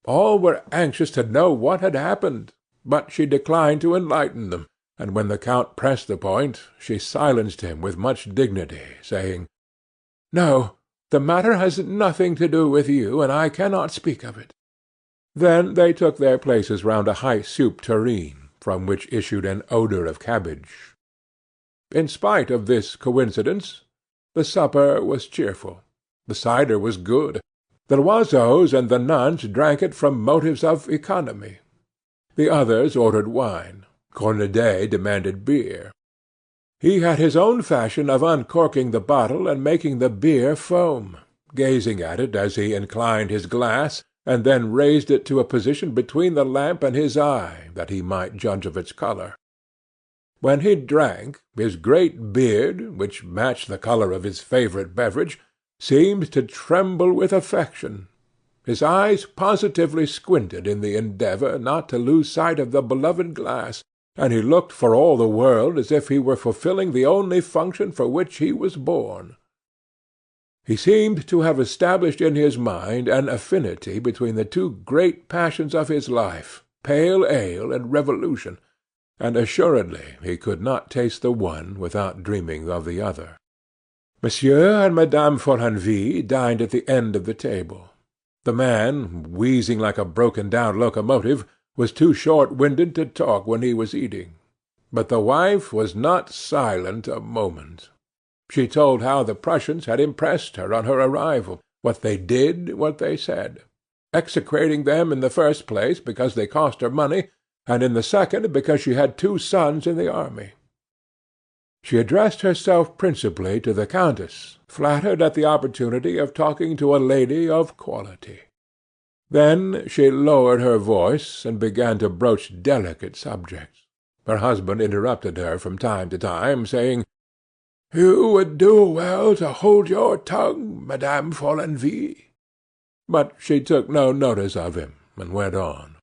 Speaker 1: All were anxious to know what had happened, but she declined to enlighten them, and when the count pressed the point, she silenced him with much dignity, saying, "No, the matter has nothing to do with you, and I cannot speak of it." Then they took their places round a high soup tureen, from which issued an odour of cabbage. In spite of this coincidence, the supper was cheerful. The cider was good. The Loiseaus and the nuns drank it from motives of economy. The others ordered wine. Cornudet demanded beer. He had his own fashion of uncorking the bottle and making the beer foam, gazing at it as he inclined his glass, and then raised it to a position between the lamp and his eye, that he might judge of its colour. When he drank, his great beard, which matched the colour of his favourite beverage, seemed to tremble with affection. His eyes positively squinted in the endeavour not to lose sight of the beloved glass, and he looked for all the world as if he were fulfilling the only function for which he was born. He seemed to have established in his mind an affinity between the two great passions of his life, pale ale and revolution, and assuredly he could not taste the one without dreaming of the other. Monsieur and Madame Follenvie dined at the end of the table. The man, wheezing like a broken-down locomotive, was too short-winded to talk when he was eating. But the wife was not silent a moment. She told how the Prussians had impressed her on her arrival, what they did, what they said, execrating them in the first place because they cost her money, and in the second because she had 2 sons in the army. She addressed herself principally to the countess, flattered at the opportunity of talking to a lady of quality. Then she lowered her voice and began to broach delicate subjects. Her husband interrupted her from time to time, saying, "You would do well to hold your tongue, Madame Follenvie." But she took no notice of him, and went on.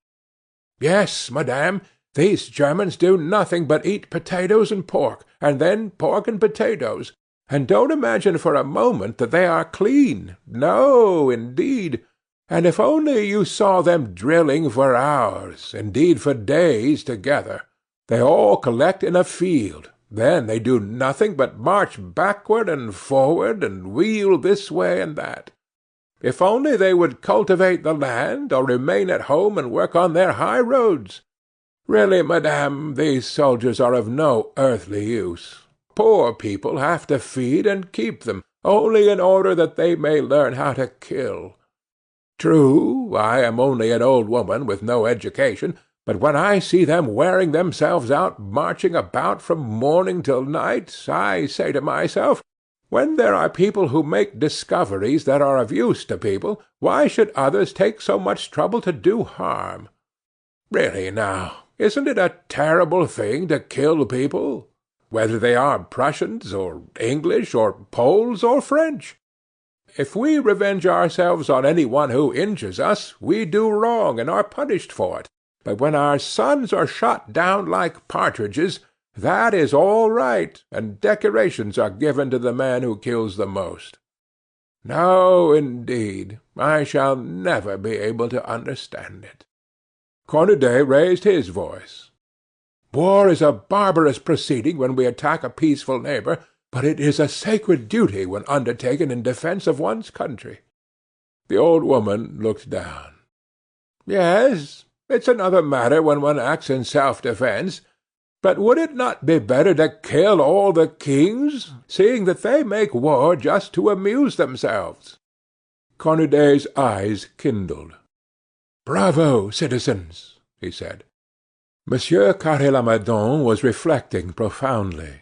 Speaker 1: "Yes, madame, these Germans do nothing but eat potatoes and pork, and then pork and potatoes, and don't imagine for a moment that they are clean. No, indeed. And if only you saw them drilling for hours, indeed for days together. They all collect in a field. Then they do nothing but march backward and forward, and wheel this way and that. If only they would cultivate the land, or remain at home and work on their high roads. Really, madame, these soldiers are of no earthly use. Poor people have to feed and keep them, only in order that they may learn how to kill. True, I am only an old woman with no education, But when I see them wearing themselves out marching about from morning till night, I say to myself, when there are people who make discoveries that are of use to people, why should others take so much trouble to do harm? Really now, isn't it a terrible thing to kill people, whether they are Prussians, or English, or Poles, or French? If we revenge ourselves on any one who injures us, we do wrong and are punished for it. But when our sons are shot down like partridges, that is all right, and decorations are given to the man who kills the most. No, indeed, I shall never be able to understand it. Cornudet raised his voice. War is a barbarous proceeding when we attack a peaceful neighbor, but it is a sacred duty when undertaken in defence of one's country. The old woman looked down. Yes, it's another matter when one acts in self-defence, but would it not be better to kill all the kings, seeing that they make war just to amuse themselves? Cornudet's eyes kindled. Bravo, citizens, he said. Monsieur Carré-Lamadon was reflecting profoundly.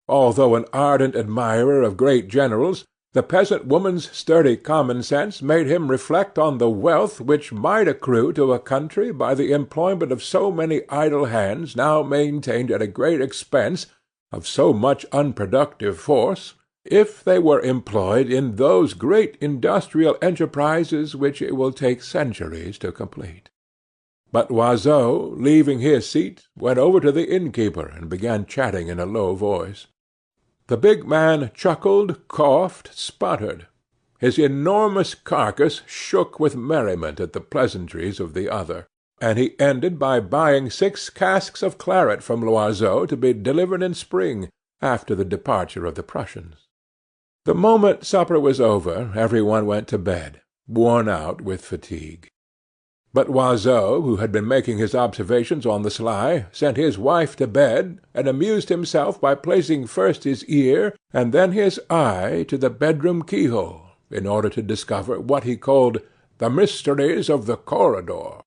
Speaker 1: Although an ardent admirer of great generals, the peasant woman's sturdy common sense made him reflect on the wealth which might accrue to a country by the employment of so many idle hands now maintained at a great expense of so much unproductive force, if they were employed in those great industrial enterprises which it will take centuries to complete. But Loiseau, leaving his seat, went over to the innkeeper and began chatting in a low voice. The big man chuckled, coughed, sputtered. His enormous carcass shook with merriment at the pleasantries of the other, and he ended by buying 6 casks of claret from Loiseau to be delivered in spring, after the departure of the Prussians. The moment supper was over, every one went to bed, worn out with fatigue. But Loiseau, who had been making his observations on the sly, sent his wife to bed, and amused himself by placing first his ear and then his eye to the bedroom keyhole, in order to discover what he called the mysteries of the corridor.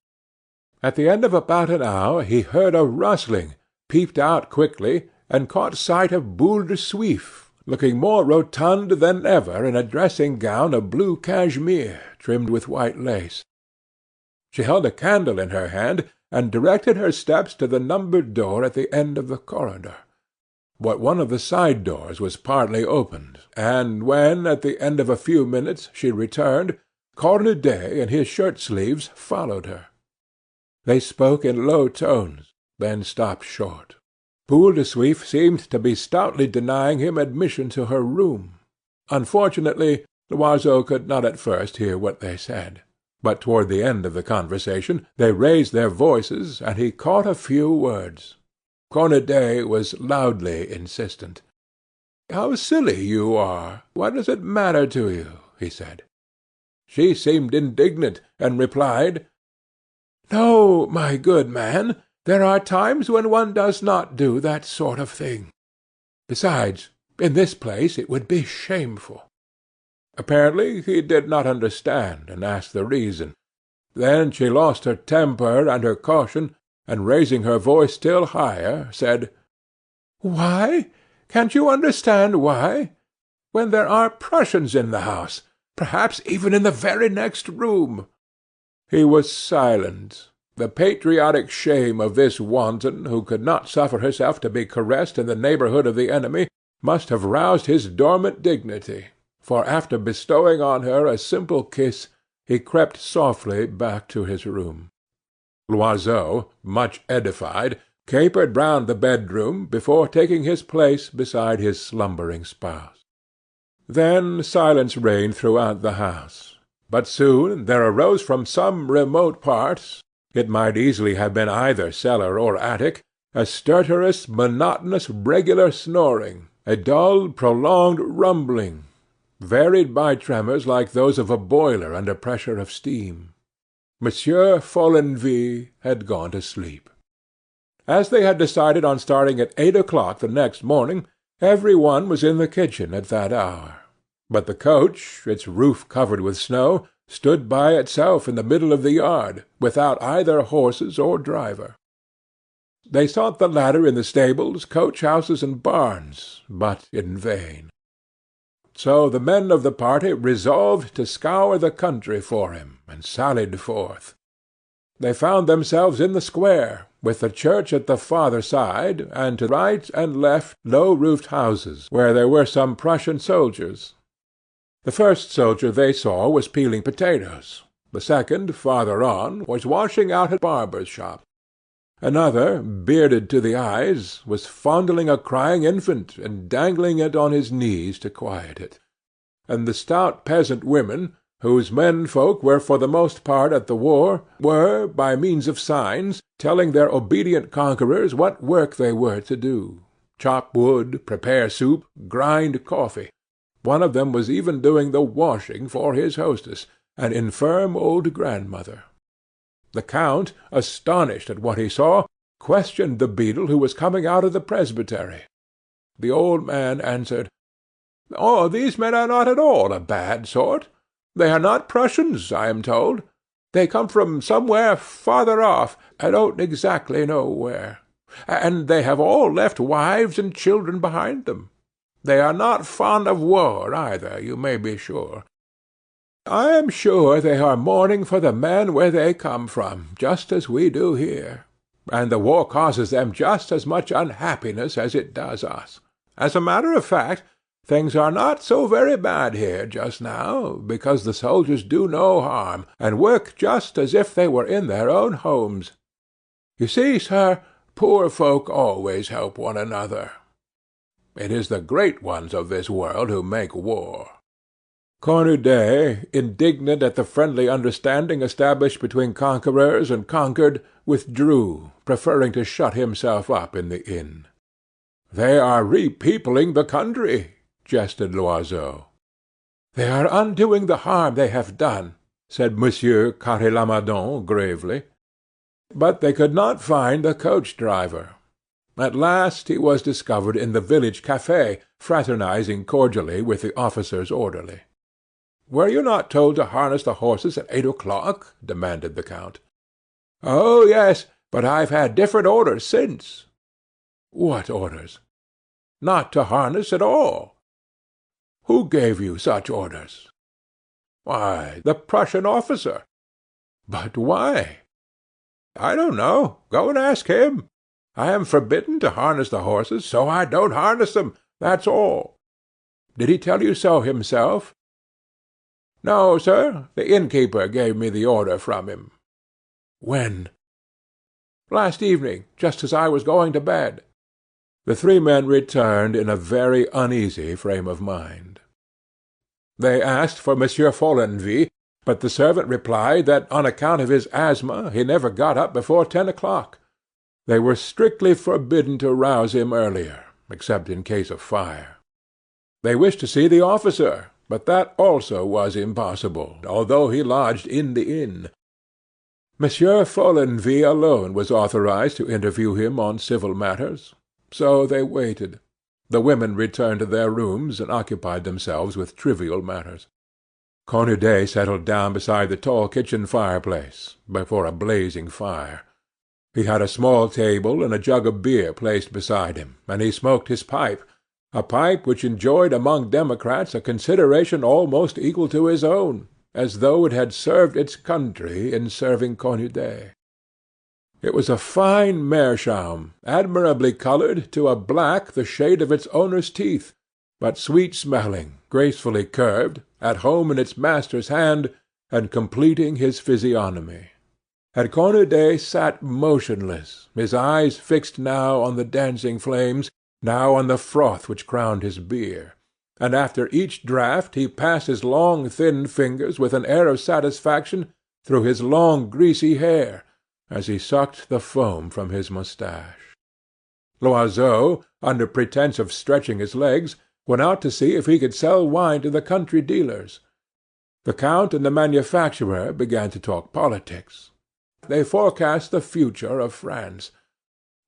Speaker 1: At the end of about an hour he heard a rustling, peeped out quickly, and caught sight of Boule De Suif, looking more rotund than ever in a dressing-gown of blue cashmere, trimmed with white lace. She held a candle in her hand, and directed her steps to the numbered door at the end of the corridor. But one of the side doors was partly opened, and when, at the end of a few minutes, she returned, Cornudet in his shirt-sleeves followed her. They spoke in low tones, then stopped short. Boule De Suif seemed to be stoutly denying him admission to her room. Unfortunately, Loiseau could not at first hear what they said. But toward the end of the conversation they raised their voices, and he caught a few words. Cornudet was loudly insistent. "How silly you are! What does it matter to you?" he said. She seemed indignant, and replied, "No, my good man, there are times when one does not do that sort of thing. Besides, in this place it would be shameful." Apparently he did not understand, and asked the reason. Then she lost her temper and her caution, and raising her voice still higher, said, "Why? Can't you understand why? When there are Prussians in the house, perhaps even in the very next room." He was silent. The patriotic shame of this wanton, who could not suffer herself to be caressed in the neighborhood of the enemy, must have roused his dormant dignity, for after bestowing on her a simple kiss, he crept softly back to his room. Loiseau, much edified, capered round the bedroom before taking his place beside his slumbering spouse. Then silence reigned throughout the house, but soon there arose from some remote part, it might easily have been either cellar or attic, a stertorous, monotonous, regular snoring, a dull, prolonged rumbling, varied by tremors like those of a boiler under pressure of steam. Monsieur Follenvie had gone to sleep. As they had decided on starting at 8 o'clock the next morning, every one was in the kitchen at that hour. But the coach, its roof covered with snow, stood by itself in the middle of the yard, without either horses or driver. They sought the latter in the stables, coach-houses, and barns, but in vain. So the men of the party resolved to scour the country for him, and sallied forth. They found themselves in the square, with the church at the farther side, and to right and left low-roofed houses, where there were some Prussian soldiers. The first soldier they saw was peeling potatoes. The second, farther on, was washing out a barber's shop. Another, bearded to the eyes, was fondling a crying infant, and dangling it on his knees to quiet it. And the stout peasant women, whose men-folk were for the most part at the war, were, by means of signs, telling their obedient conquerors what work they were to do: chop wood, prepare soup, grind coffee. One of them was even doing the washing for his hostess, an infirm old grandmother. The count, astonished at what he saw, questioned the beadle who was coming out of the presbytery. The old man answered, "Oh, these men are not at all a bad sort. They are not Prussians, I am told. They come from somewhere farther off, I don't exactly know where. And they have all left wives and children behind them. They are not fond of war either, you may be sure. I am sure they are mourning for the men where they come from, just as we do here. And the war causes them just as much unhappiness as it does us. As a matter of fact, things are not so very bad here just now, because the soldiers do no harm, and work just as if they were in their own homes. You see, sir, poor folk always help one another. It is the great ones of this world who make war." Cornudet, indignant at the friendly understanding established between conquerors and conquered, withdrew, preferring to shut himself up in the inn. "They are repeopling the country," jested Loiseau. "They are undoing the harm they have done," said Monsieur Carre-Lamadon gravely. But they could not find the coach-driver. At last he was discovered in the village café, fraternizing cordially with the officer's orderly. "Were you not told to harness the horses at 8 o'clock?" demanded the count. "Oh, yes, but I've had different orders since." "What orders?" "Not to harness at all." "Who gave you such orders?" "Why, the Prussian officer." "But why?" "I don't know. Go and ask him. I am forbidden to harness the horses, so I don't harness them, that's all." "Did he tell you so himself?" "No, sir. The innkeeper gave me the order from him." "When?" "Last evening, just as I was going to bed." The three men returned in a very uneasy frame of mind. They asked for Monsieur Follenvie, but the servant replied that on account of his asthma he never got up before 10 o'clock. They were strictly forbidden to rouse him earlier, except in case of fire. They wished to see the officer, but that also was impossible, although he lodged in the inn. Monsieur Follenvie alone was authorized to interview him on civil matters. So they waited. The women returned to their rooms and occupied themselves with trivial matters. Cornudet settled down beside the tall kitchen fireplace, before a blazing fire. He had a small table and a jug of beer placed beside him, and he smoked his pipe, a pipe which enjoyed among democrats a consideration almost equal to his own, as though it had served its country in serving Cornudet. It was a fine meerschaum, admirably coloured to a black the shade of its owner's teeth, but sweet-smelling, gracefully curved, at home in its master's hand, and completing his physiognomy. And Cornudet sat motionless, his eyes fixed now on the dancing flames, now on the froth which crowned his beer, and after each draught he passed his long thin fingers with an air of satisfaction through his long greasy hair, as he sucked the foam from his moustache. Loiseau, under pretence of stretching his legs, went out to see if he could sell wine to the country dealers. The count and the manufacturer began to talk politics. They forecast the future of France.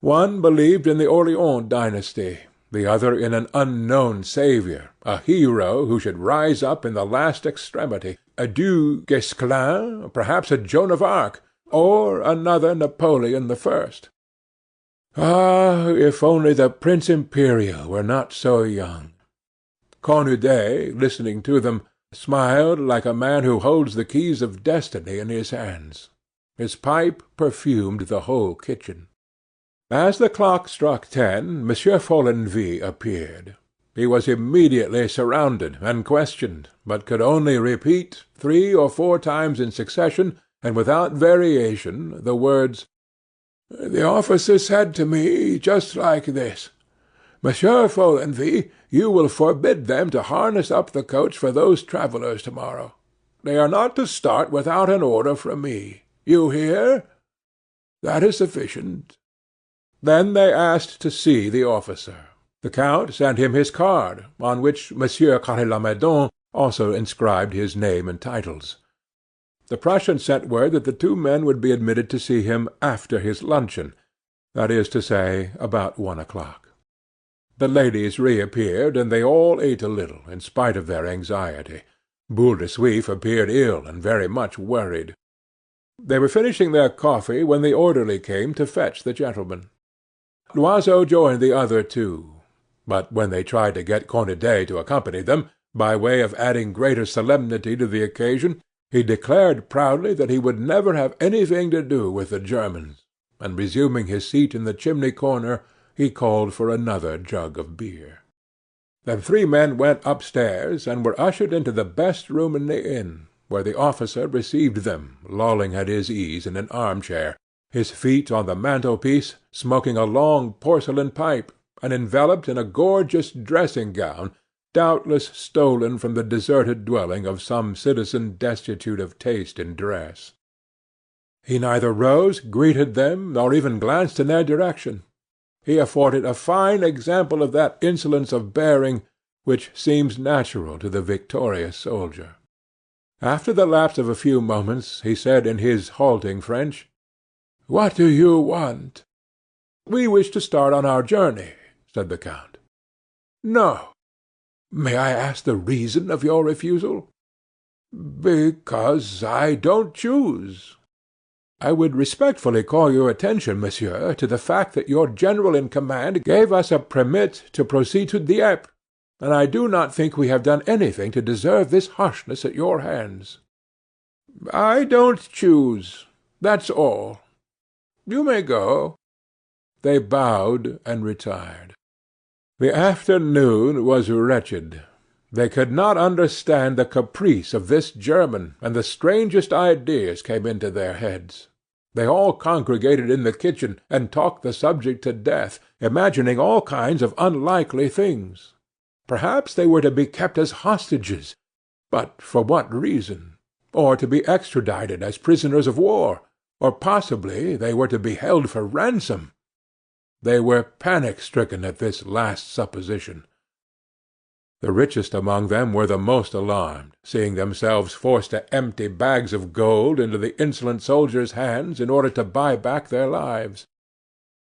Speaker 1: One believed in the Orleans dynasty, the other in an unknown saviour, a hero who should rise up in the last extremity, a Du Guesclin, perhaps a Joan of Arc, or another Napoleon the First. Ah, if only the Prince Imperial were not so young! Cornudet, listening to them, smiled like a man who holds the keys of destiny in his hands. His pipe perfumed the whole kitchen. As the clock struck 10, Monsieur Follenvie appeared. He was immediately surrounded and questioned, but could only repeat, 3 or 4 times in succession, and without variation, the words, "The officer said to me just like this, 'Monsieur Follenvie, you will forbid them to harness up the coach for those travellers to-morrow. They are not to start without an order from me. You hear? That is sufficient.' Then they asked to see the officer. The count sent him his card, on which Monsieur Carre-Lamadon also inscribed his name and titles. The Prussian sent word that the 2 men would be admitted to see him after his luncheon, that is to say, about 1 o'clock. The ladies reappeared, and they all ate a little, in spite of their anxiety. Boule De Suif appeared ill and very much worried. They were finishing their coffee when the orderly came to fetch the gentlemen. Loiseau joined the other 2. But when they tried to get Cornudet to accompany them, by way of adding greater solemnity to the occasion, he declared proudly that he would never have anything to do with the Germans, and resuming his seat in the chimney-corner, he called for another jug of beer. The 3 men went upstairs, and were ushered into the best room in the inn, where the officer received them, lolling at his ease in an arm-chair, his feet on the mantelpiece, smoking a long porcelain pipe, and enveloped in a gorgeous dressing-gown, doubtless stolen from the deserted dwelling of some citizen destitute of taste in dress. He neither rose, greeted them, nor even glanced in their direction. He afforded a fine example of that insolence of bearing which seems natural to the victorious soldier. After the lapse of a few moments, he said in his halting French, "What do you want?" "We wish to start on our journey," said the count. "No." "May I ask the reason of your refusal?" "Because I don't choose." "I would respectfully call your attention, monsieur, to the fact that your general in command gave us a permit to proceed to Dieppe, and I do not think we have done anything to deserve this harshness at your hands." "I don't choose. That's all. You may go." They bowed and retired. The afternoon was wretched. They could not understand the caprice of this German, and the strangest ideas came into their heads. They all congregated in the kitchen, and talked the subject to death, imagining all kinds of unlikely things. Perhaps they were to be kept as hostages, but for what reason? Or to be extradited as prisoners of war, or possibly they were to be held for ransom. They were panic-stricken at this last supposition. The richest among them were the most alarmed, seeing themselves forced to empty bags of gold into the insolent soldiers' hands in order to buy back their lives.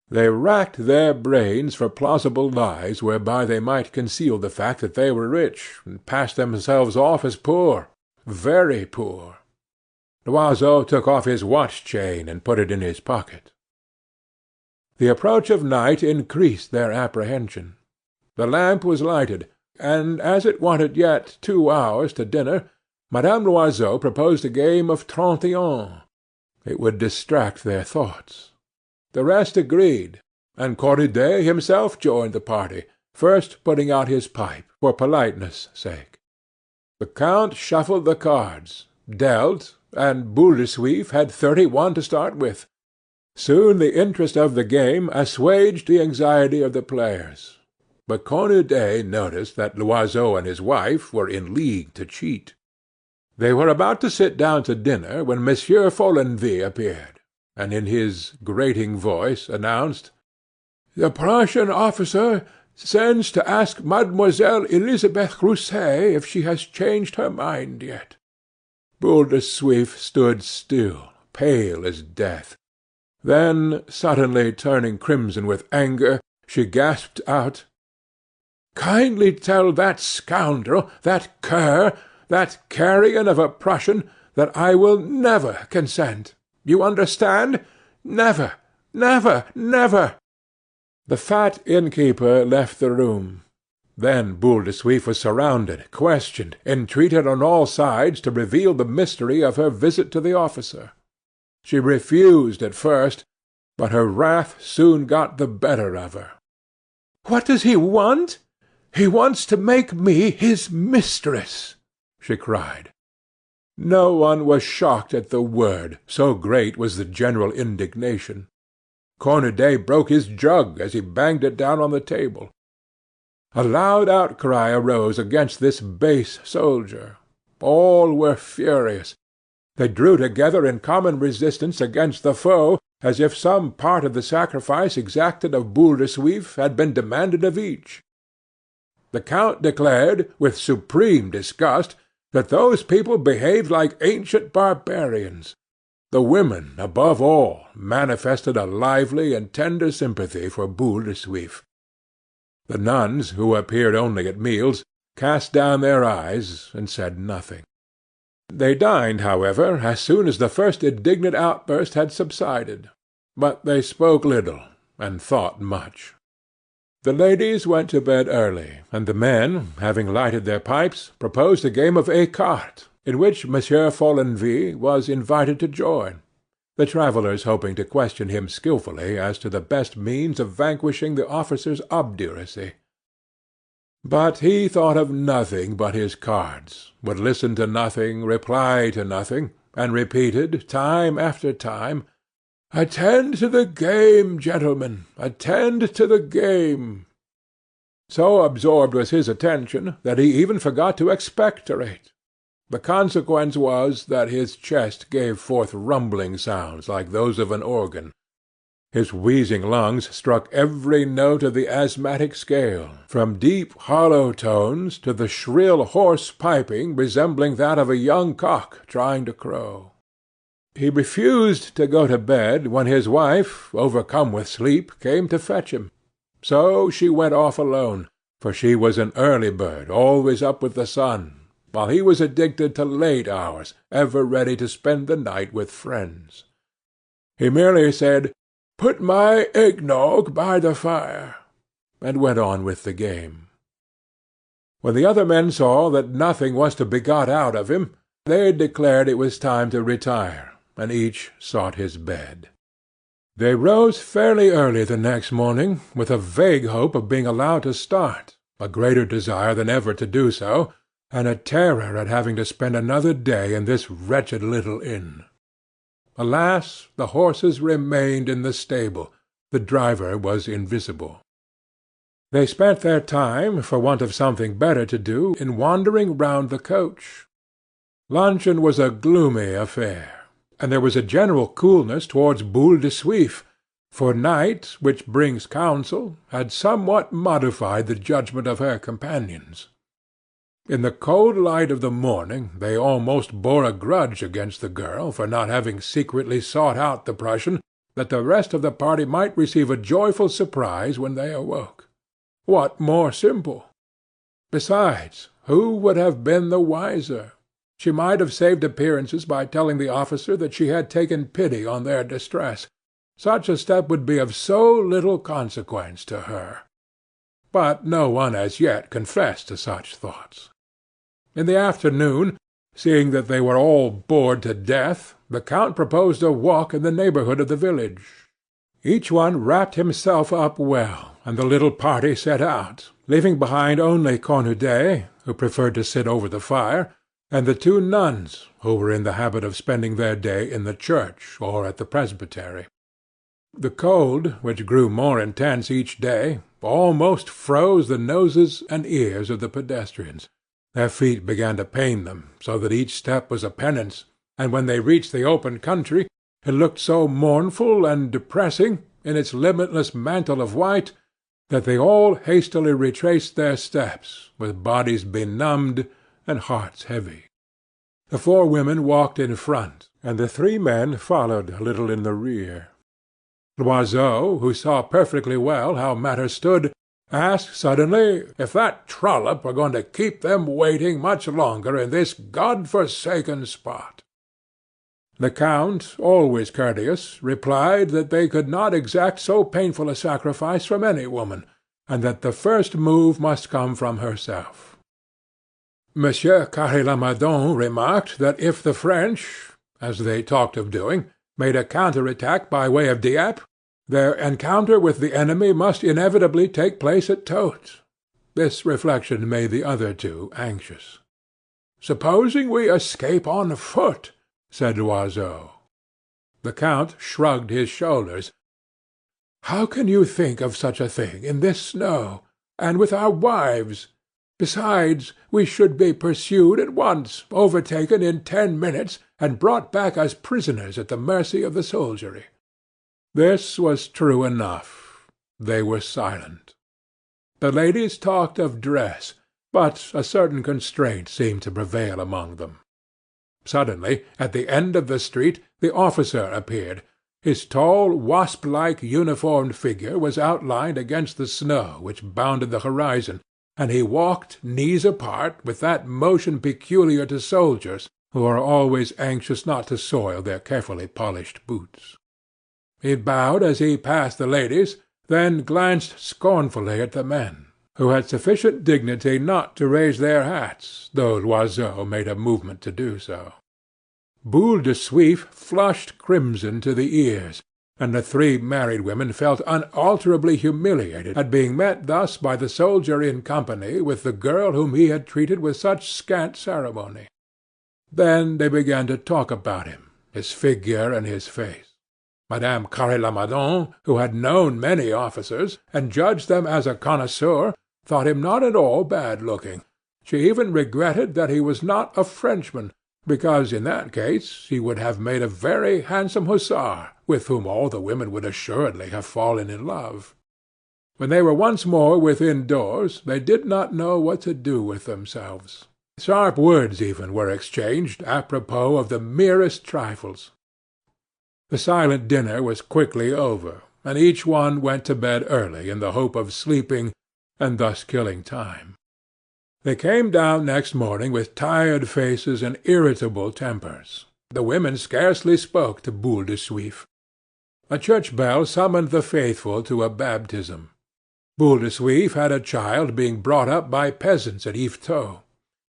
Speaker 1: They racked their brains for plausible lies whereby they might conceal the fact that they were rich, and pass themselves off as poor, very poor. Loiseau took off his watch-chain and put it in his pocket. The approach of night increased their apprehension. The lamp was lighted, and as it wanted yet 2 hours to dinner, Madame Loiseau proposed a game of 31. It would distract their thoughts. The rest agreed, and Cornudet himself joined the party, first putting out his pipe, for politeness' sake. The count shuffled the cards, dealt, and Boule De Suif had 31 to start with. Soon the interest of the game assuaged the anxiety of the players, but Cornudet noticed that Loiseau and his wife were in league to cheat. They were about to sit down to dinner when Monsieur Follenvie appeared, and in his grating voice announced, "The Prussian officer sends to ask Mademoiselle Elisabeth Rousset if she has changed her mind yet." Boule De Suif stood still, pale as death. Then, suddenly turning crimson with anger, she gasped out, "Kindly tell that scoundrel, that cur, that carrion of a Prussian, that I will never consent. You understand? Never, never, never." The fat innkeeper left the room. Then Boule de Suif was surrounded, questioned, entreated on all sides to reveal the mystery of her visit to the officer. She refused at first, but her wrath soon got the better of her. "What does he want? He wants to make me his mistress," she cried. No one was shocked at the word, so great was the general indignation. Cornudet broke his jug as he banged it down on the table. A loud outcry arose against this base soldier. All were furious. They drew together in common resistance against the foe, as if some part of the sacrifice exacted of Boule de Suif had been demanded of each. The count declared, with supreme disgust, that those people behaved like ancient barbarians. The women, above all, manifested a lively and tender sympathy for Boule de Suif. The nuns, who appeared only at meals, cast down their eyes and said nothing. They dined, however, as soon as the first indignant outburst had subsided, but they spoke little and thought much. The ladies went to bed early, and the men, having lighted their pipes, proposed a game of écarté, in which Monsieur Follenvie was invited to join, the travellers hoping to question him skilfully as to the best means of vanquishing the officer's obduracy. But he thought of nothing but his cards, would listen to nothing, reply to nothing, and repeated, time after time, "Attend to the game, gentlemen, attend to the game." So absorbed was his attention that he even forgot to expectorate. The consequence was that his chest gave forth rumbling sounds like those of an organ. His wheezing lungs struck every note of the asthmatic scale, from deep hollow tones to the shrill hoarse piping resembling that of a young cock trying to crow. He refused to go to bed when his wife, overcome with sleep, came to fetch him. So she went off alone, for she was an early bird, always up with the sun, while he was addicted to late hours, ever ready to spend the night with friends. He merely said, "Put my eggnog by the fire," and went on with the game. When the other men saw that nothing was to be got out of him, they declared it was time to retire, and each sought his bed. They rose fairly early the next morning, with a vague hope of being allowed to start, a greater desire than ever to do so, and a terror at having to spend another day in this wretched little inn. Alas, the horses remained in the stable. The driver was invisible. They spent their time, for want of something better to do, in wandering round the coach. Luncheon was a gloomy affair, and there was a general coolness towards Boule de Suif, for night, which brings counsel, had somewhat modified the judgment of her companions. In the cold light of the morning they almost bore a grudge against the girl for not having secretly sought out the Prussian, that the rest of the party might receive a joyful surprise when they awoke. What more simple? Besides, who would have been the wiser? She might have saved appearances by telling the officer that she had taken pity on their distress. Such a step would be of so little consequence to her. But no one as yet confessed to such thoughts. In the afternoon, seeing that they were all bored to death, the count proposed a walk in the neighborhood of the village. Each one wrapped himself up well, and the little party set out, leaving behind only Cornudet, who preferred to sit over the fire, and the two nuns, who were in the habit of spending their day in the church or at the presbytery. The cold, which grew more intense each day, almost froze the noses and ears of the pedestrians. Their feet began to pain them, so that each step was a penance, and when they reached the open country, it looked so mournful and depressing, in its limitless mantle of white, that they all hastily retraced their steps, with bodies benumbed and hearts heavy. The four women walked in front, and the three men followed a little in the rear. Loiseau, who saw perfectly well how matters stood, asked suddenly if that trollop were going to keep them waiting much longer in this God-forsaken spot. The Count, always courteous, replied that they could not exact so painful a sacrifice from any woman, and that the first move must come from herself. Monsieur Carré-Lamadon remarked that if the French, as they talked of doing, made a counter-attack by way of Dieppe, their encounter with the enemy must inevitably take place at Totes. This reflection made the other two anxious. "Supposing we escape on foot?" said Loiseau. The Count shrugged his shoulders. "How can you think of such a thing in this snow, and with our wives? Besides, we should be pursued at once, overtaken in 10 minutes, and brought back as prisoners at the mercy of the soldiery." This was true enough. They were silent. The ladies talked of dress, but a certain constraint seemed to prevail among them. Suddenly, at the end of the street, the officer appeared. His tall, wasp-like uniformed figure was outlined against the snow which bounded the horizon, and he walked, knees apart, with that motion peculiar to soldiers, who are always anxious not to soil their carefully polished boots. He bowed as he passed the ladies, then glanced scornfully at the men, who had sufficient dignity not to raise their hats, though Loiseau made a movement to do so. Boule De Suif flushed crimson to the ears, and the 3 married women felt unalterably humiliated at being met thus by the soldier in company with the girl whom he had treated with such scant ceremony. Then they began to talk about him, his figure and his face. Madame Carré-Lamadon, who had known many officers, and judged them as a connoisseur, thought him not at all bad-looking. She even regretted that he was not a Frenchman, because in that case he would have made a very handsome hussar, with whom all the women would assuredly have fallen in love. When they were once more within doors, they did not know what to do with themselves. Sharp words even were exchanged apropos of the merest trifles. The silent dinner was quickly over, and each one went to bed early in the hope of sleeping and thus killing time. They came down next morning with tired faces and irritable tempers. The women scarcely spoke to Boule De Suif. A church bell summoned the faithful to a baptism. Boule De Suif had a child being brought up by peasants at Yvetot.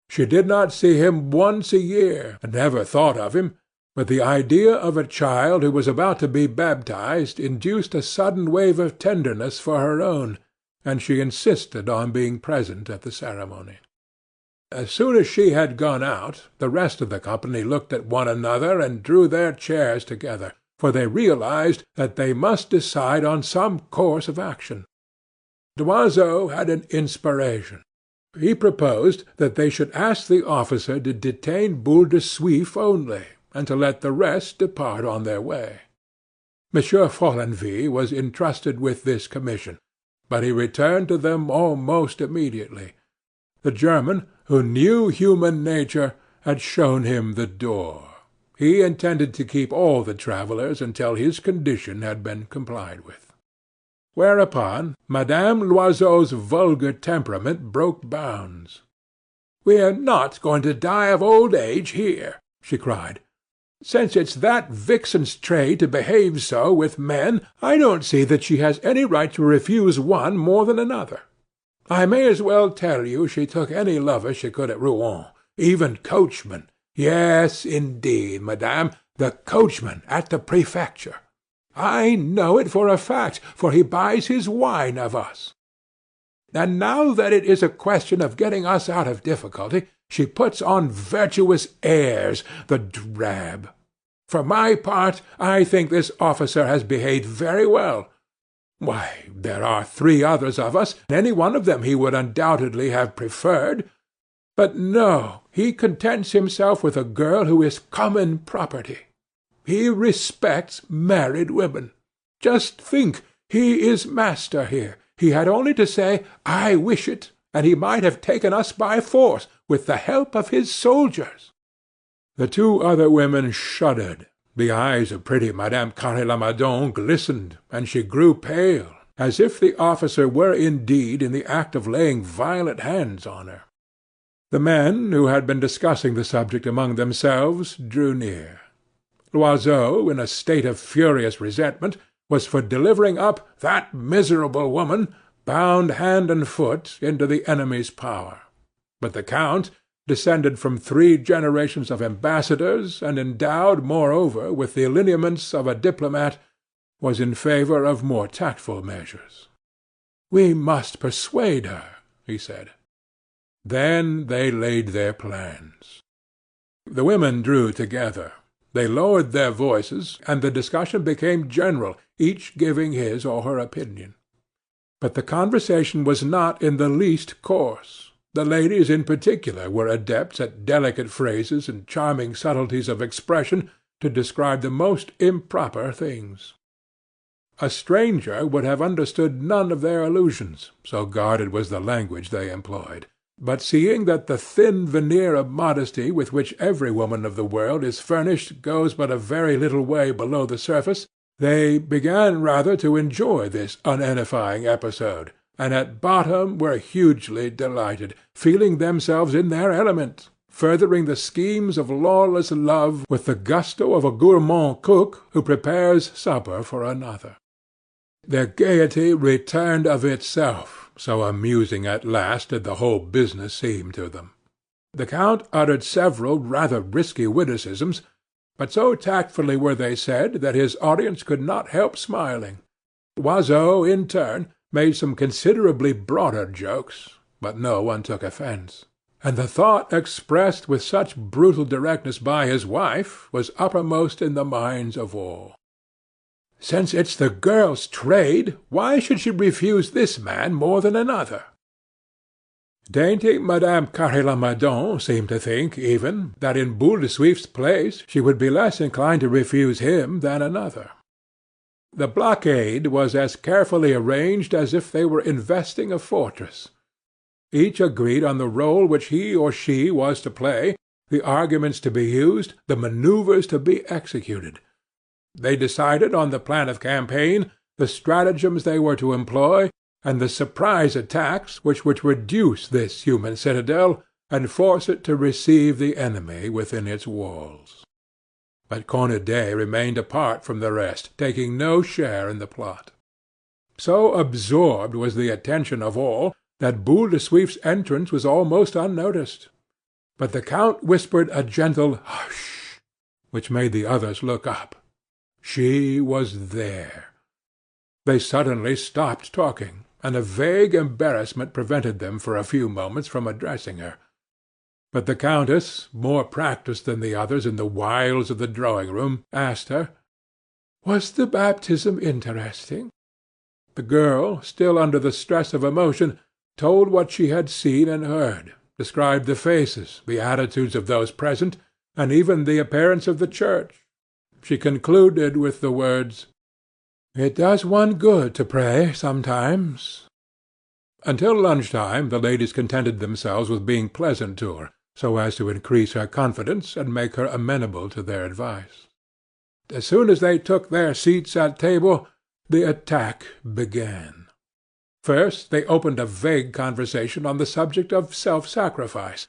Speaker 1: She did not see him once a year, and never thought of him, but the idea of a child who was about to be baptized induced a sudden wave of tenderness for her own, and she insisted on being present at the ceremony. As soon as she had gone out, the rest of the company looked at one another and drew their chairs together, for they realized that they must decide on some course of action. Loiseau had an inspiration. He proposed that they should ask the officer to detain Boule De Suif only, and to let the rest depart on their way. Monsieur Follenvie was entrusted with this commission, but he returned to them almost immediately. The German, who knew human nature, had shown him the door. He intended to keep all the travellers until his condition had been complied with. Whereupon Madame Loiseau's vulgar temperament broke bounds. "We are not going to die of old age here," she cried. "Since it's that vixen's trade to behave so with men, I don't see that she has any right to refuse one more than another. I may as well tell you she took any lover she could at Rouen, even coachman. Yes, indeed, madame, the coachman at the prefecture. I know it for a fact, for he buys his wine of us. And now that it is a question of getting us out of difficulty, she puts on virtuous airs, the drab. For my part, I think this officer has behaved very well. Why, there are 3 others of us, and any one of them he would undoubtedly have preferred. But no, he contents himself with a girl who is common property. He respects married women. Just think, he is master here. He had only to say, 'I wish it,' and he might have taken us by force, with the help of his soldiers." The 2 other women shuddered. The eyes of pretty Madame Carré-Lamadon glistened, and she grew pale, as if the officer were indeed in the act of laying violent hands on her. The men, who had been discussing the subject among themselves, drew near. Loiseau, in a state of furious resentment, was for delivering up that miserable woman, bound hand and foot, into the enemy's power. But the count, descended from 3 generations of ambassadors, and endowed, moreover, with the lineaments of a diplomat, was in favor of more tactful measures. "We must persuade her," he said. Then they laid their plans. The women drew together. They lowered their voices, and the discussion became general, each giving his or her opinion. But the conversation was not in the least coarse. The ladies in particular were adepts at delicate phrases and charming subtleties of expression to describe the most improper things. A stranger would have understood none of their allusions, so guarded was the language they employed. But seeing that the thin veneer of modesty with which every woman of the world is furnished goes but a very little way below the surface, they began rather to enjoy this unedifying episode, and at bottom were hugely delighted, feeling themselves in their element, furthering the schemes of lawless love with the gusto of a gourmand cook who prepares supper for another. Their gaiety returned of itself, so amusing at last did the whole business seem to them. The count uttered several rather risky witticisms, but so tactfully were they said that his audience could not help smiling. Loiseau, in turn, made some considerably broader jokes, but no one took offence, and the thought expressed with such brutal directness by his wife was uppermost in the minds of all. "Since it's the girl's trade, why should she refuse this man more than another?" Dainty Madame Carré-Lamadon seemed to think, even, that in Boule de Suif's place she would be less inclined to refuse him than another. The blockade was as carefully arranged as if they were investing a fortress. Each agreed on the rôle which he or she was to play, the arguments to be used, the manoeuvres to be executed. They decided on the plan of campaign, the stratagems they were to employ, and the surprise attacks which would reduce this human citadel and force it to receive the enemy within its walls. But Cornudet remained apart from the rest, taking no share in the plot. So absorbed was the attention of all that Boule de Suif's entrance was almost unnoticed. But the count whispered a gentle "Hush!" which made the others look up. She was there. They suddenly stopped talking, and a vague embarrassment prevented them for a few moments from addressing her. But the countess, more practised than the others in the wiles of the drawing-room, asked her, "Was the baptism interesting?" The girl, still under the stress of emotion, told what she had seen and heard, described the faces, the attitudes of those present, and even the appearance of the church. She concluded with the words, "It does one good to pray sometimes." Until lunch-time the ladies contented themselves with being pleasant to her, so as to increase her confidence and make her amenable to their advice. As soon as they took their seats at table, the attack began. First they opened a vague conversation on the subject of self-sacrifice.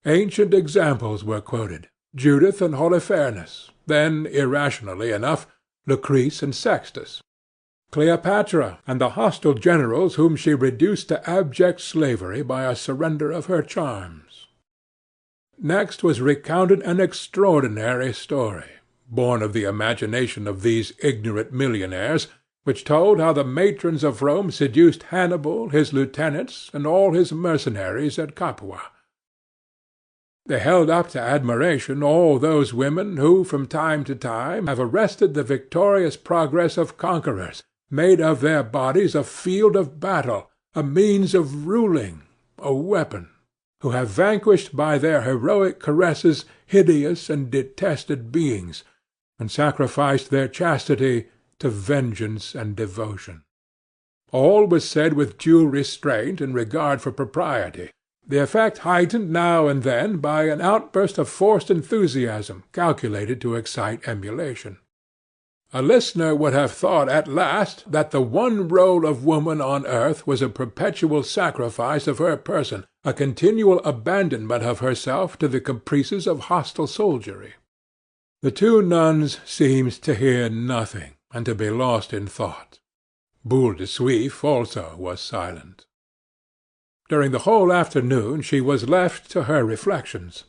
Speaker 1: Ancient examples were quoted, Judith and Holofernes, then, irrationally enough, Lucrece and Sextus, Cleopatra and the hostile generals whom she reduced to abject slavery by a surrender of her charms. Next was recounted an extraordinary story, born of the imagination of these ignorant millionaires, which told how the matrons of Rome seduced Hannibal, his lieutenants, and all his mercenaries at Capua. They held up to admiration all those women who from time to time have arrested the victorious progress of conquerors, made of their bodies a field of battle, a means of ruling, a weapon, who have vanquished by their heroic caresses hideous and detested beings, and sacrificed their chastity to vengeance and devotion. All was said with due restraint and regard for propriety, the effect heightened now and then by an outburst of forced enthusiasm calculated to excite emulation. A listener would have thought at last that the one role of woman on earth was a perpetual sacrifice of her person, a continual abandonment of herself to the caprices of hostile soldiery. The two nuns seemed to hear nothing, and to be lost in thought. Boule De Suif also was silent. During the whole afternoon she was left to her reflections.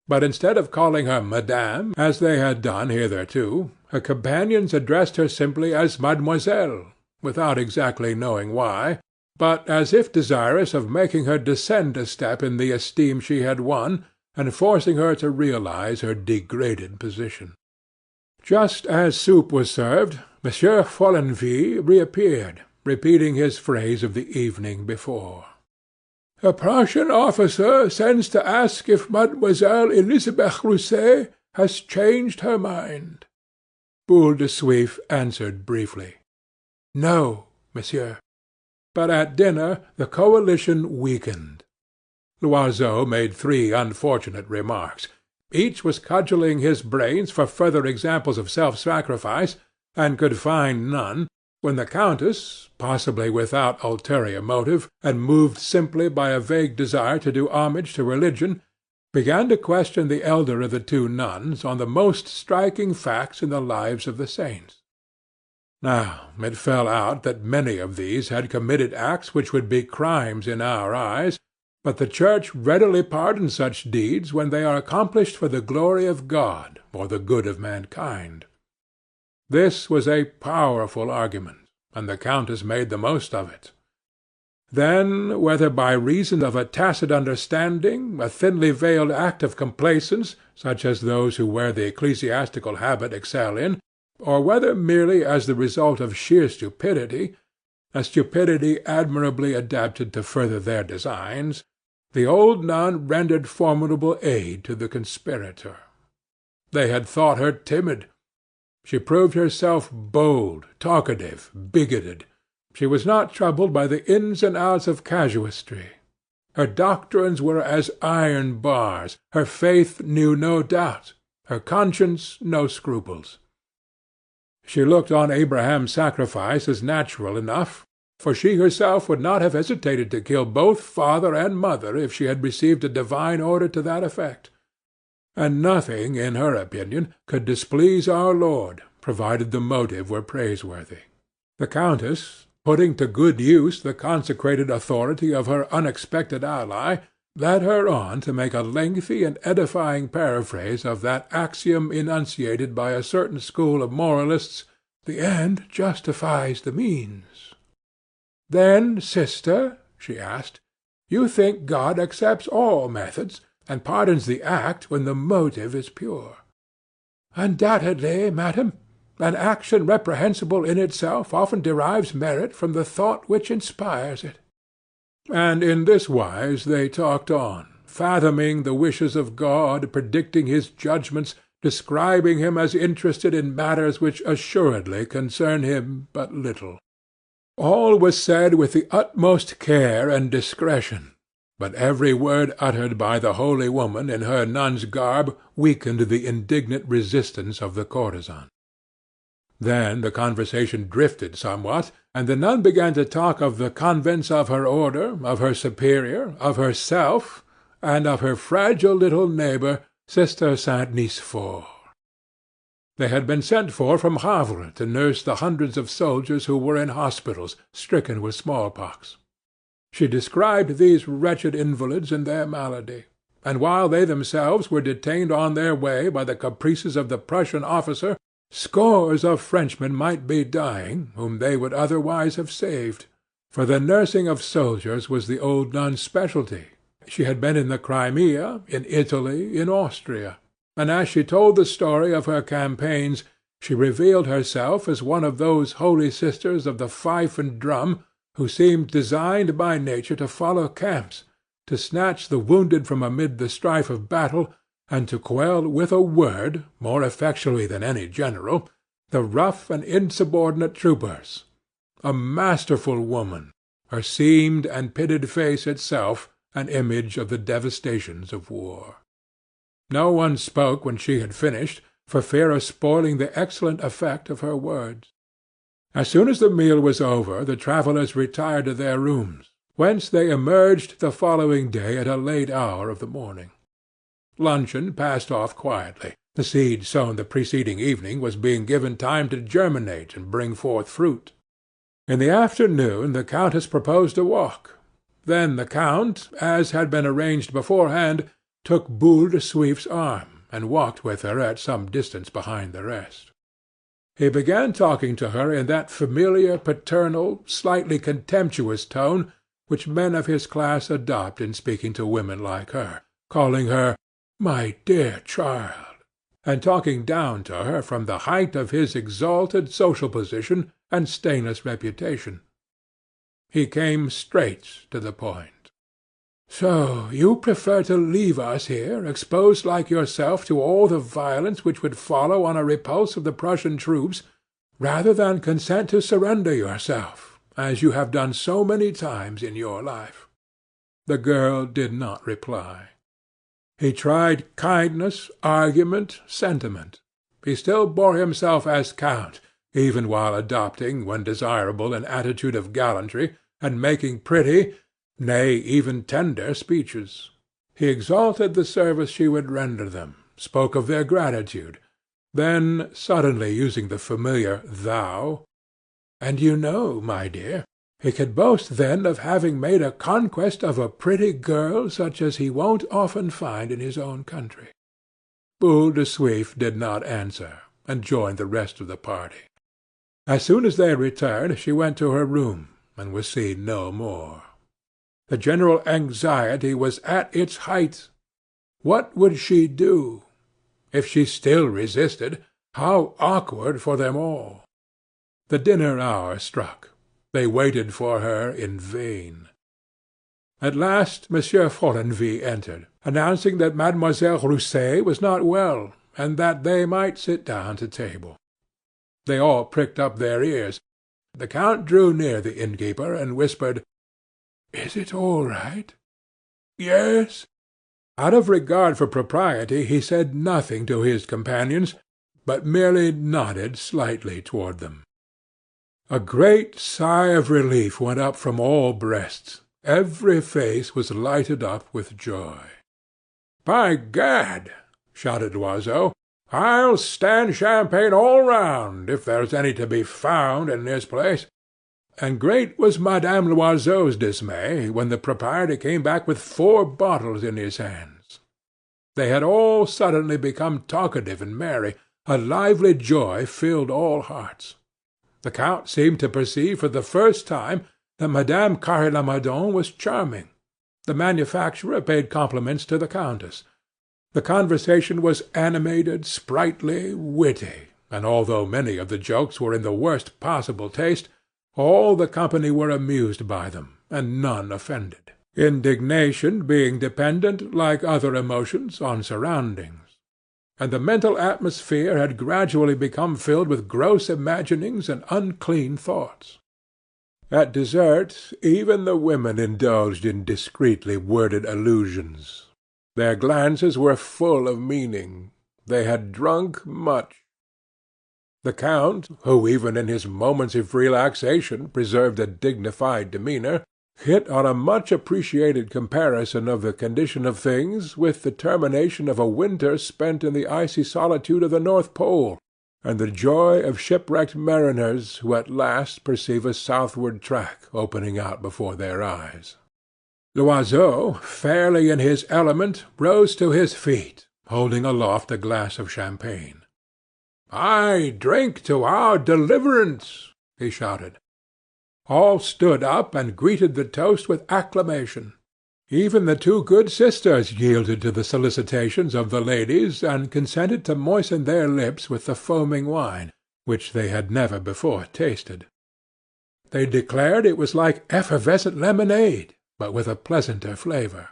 Speaker 1: But instead of calling her Madame, as they had done hitherto, her companions addressed her simply as Mademoiselle, without exactly knowing why, but as if desirous of making her descend a step in the esteem she had won, and forcing her to realize her degraded position. Just as soup was served, Monsieur Follenvie reappeared, repeating his phrase of the evening before. "A Prussian officer sends to ask if Mademoiselle Elisabeth Rousset has changed her mind." Boule De Suif answered briefly, "No, monsieur." But at dinner the coalition weakened. Loiseau made 3 unfortunate remarks. Each was cudgelling his brains for further examples of self-sacrifice, and could find none, when the countess, possibly without ulterior motive, and moved simply by a vague desire to do homage to religion, began to question the elder of the 2 nuns on the most striking facts in the lives of the saints. Now it fell out that many of these had committed acts which would be crimes in our eyes, but the Church readily pardons such deeds when they are accomplished for the glory of God or the good of mankind. This was a powerful argument, and the countess made the most of it. Then, whether by reason of a tacit understanding, a thinly veiled act of complaisance, such as those who wear the ecclesiastical habit excel in, or whether merely as the result of sheer stupidity, a stupidity admirably adapted to further their designs, the old nun rendered formidable aid to the conspirator. They had thought her timid. She proved herself bold, talkative, bigoted. She was not troubled by the ins and outs of casuistry. Her doctrines were as iron bars, her faith knew no doubt, her conscience no scruples. She looked on Abraham's sacrifice as natural enough, for she herself would not have hesitated to kill both father and mother if she had received a divine order to that effect. And nothing, in her opinion, could displease our Lord, provided the motive were praiseworthy. The countess, putting to good use the consecrated authority of her unexpected ally, led her on to make a lengthy and edifying paraphrase of that axiom enunciated by a certain school of moralists, "The end justifies the means." "Then, sister," she asked, "you think God accepts all methods, and pardons the act when the motive is pure?" "Undoubtedly, madam. An action reprehensible in itself often derives merit from the thought which inspires it." And in this wise they talked on, fathoming the wishes of God, predicting his judgments, describing him as interested in matters which assuredly concern him but little. All was said with the utmost care and discretion, but every word uttered by the holy woman in her nun's garb weakened the indignant resistance of the courtesan. Then the conversation drifted somewhat, and the nun began to talk of the convents of her order, of her superior, of herself, and of her fragile little neighbor, Sister Saint Nicephore. They had been sent for from Havre to nurse the hundreds of soldiers who were in hospitals, stricken with smallpox. She described these wretched invalids and their malady, and while they themselves were detained on their way by the caprices of the Prussian officer, scores of Frenchmen might be dying whom they would otherwise have saved, for the nursing of soldiers was the old nun's specialty. She had been in the Crimea, in Italy, in Austria, and as she told the story of her campaigns, she revealed herself as one of those holy sisters of the fife and drum who seemed designed by nature to follow camps, to snatch the wounded from amid the strife of battle, and to quell with a word, more effectually than any general, the rough and insubordinate troopers. A masterful woman, her seamed and pitted face itself an image of the devastations of war. No one spoke when she had finished, for fear of spoiling the excellent effect of her words. As soon as the meal was over, the travellers retired to their rooms, whence they emerged the following day at a late hour of the morning. Luncheon passed off quietly. The seed sown the preceding evening was being given time to germinate and bring forth fruit. In the afternoon the countess proposed a walk. Then the count, as had been arranged beforehand, took Boule De Suif's arm, and walked with her at some distance behind the rest. He began talking to her in that familiar, paternal, slightly contemptuous tone which men of his class adopt in speaking to women like her, calling her "my dear child," and talking down to her from the height of his exalted social position and stainless reputation. He came straight to the point. "So you prefer to leave us here, exposed like yourself to all the violence which would follow on a repulse of the Prussian troops, rather than consent to surrender yourself, as you have done so many times in your life?" The girl did not reply. He tried kindness, argument, sentiment. He still bore himself as count, even while adopting, when desirable, an attitude of gallantry, and making pretty, nay, even tender speeches. He exalted the service she would render them, spoke of their gratitude, then, suddenly using the familiar "thou," "And you know, my dear, he could boast then of having made a conquest of a pretty girl such as he won't often find in his own country." Boule De Suif did not answer, and joined the rest of the party. As soon as they returned, she went to her room, and was seen no more. The general anxiety was at its height. What would she do? If she still resisted, how awkward for them all! The dinner hour struck. They waited for her in vain. At last Monsieur Follenvie entered, announcing that Mademoiselle Rousset was not well, and that they might sit down to table. They all pricked up their ears. The count drew near the innkeeper, and whispered, "Is it all right?" "Yes." Out of regard for propriety he said nothing to his companions, but merely nodded slightly toward them. A great sigh of relief went up from all breasts. Every face was lighted up with joy. "By gad!" shouted Loiseau, "I'll stand champagne all round, if there's any to be found in this place." And great was Madame Loiseau's dismay when the proprietor came back with 4 bottles in his hands. They had all suddenly become talkative and merry. A lively joy filled all hearts. The count seemed to perceive for the first time that Madame Carre Lamadon was charming. The manufacturer paid compliments to the countess. The conversation was animated, sprightly, witty, and although many of the jokes were in the worst possible taste, all the company were amused by them, and none offended, indignation being dependent, like other emotions, on surroundings. And the mental atmosphere had gradually become filled with gross imaginings and unclean thoughts. At dessert even the women indulged in discreetly worded allusions. Their glances were full of meaning. They had drunk much. The count, who even in his moments of relaxation preserved a dignified demeanor, hit on a much appreciated comparison of the condition of things with the termination of a winter spent in the icy solitude of the North Pole, and the joy of shipwrecked mariners who at last perceive a southward track opening out before their eyes. Loiseau, fairly in his element, rose to his feet, holding aloft a glass of champagne. "I drink to our deliverance!" he shouted. All stood up and greeted the toast with acclamation. Even the 2 good sisters yielded to the solicitations of the ladies, and consented to moisten their lips with the foaming wine, which they had never before tasted. They declared it was like effervescent lemonade, but with a pleasanter flavor.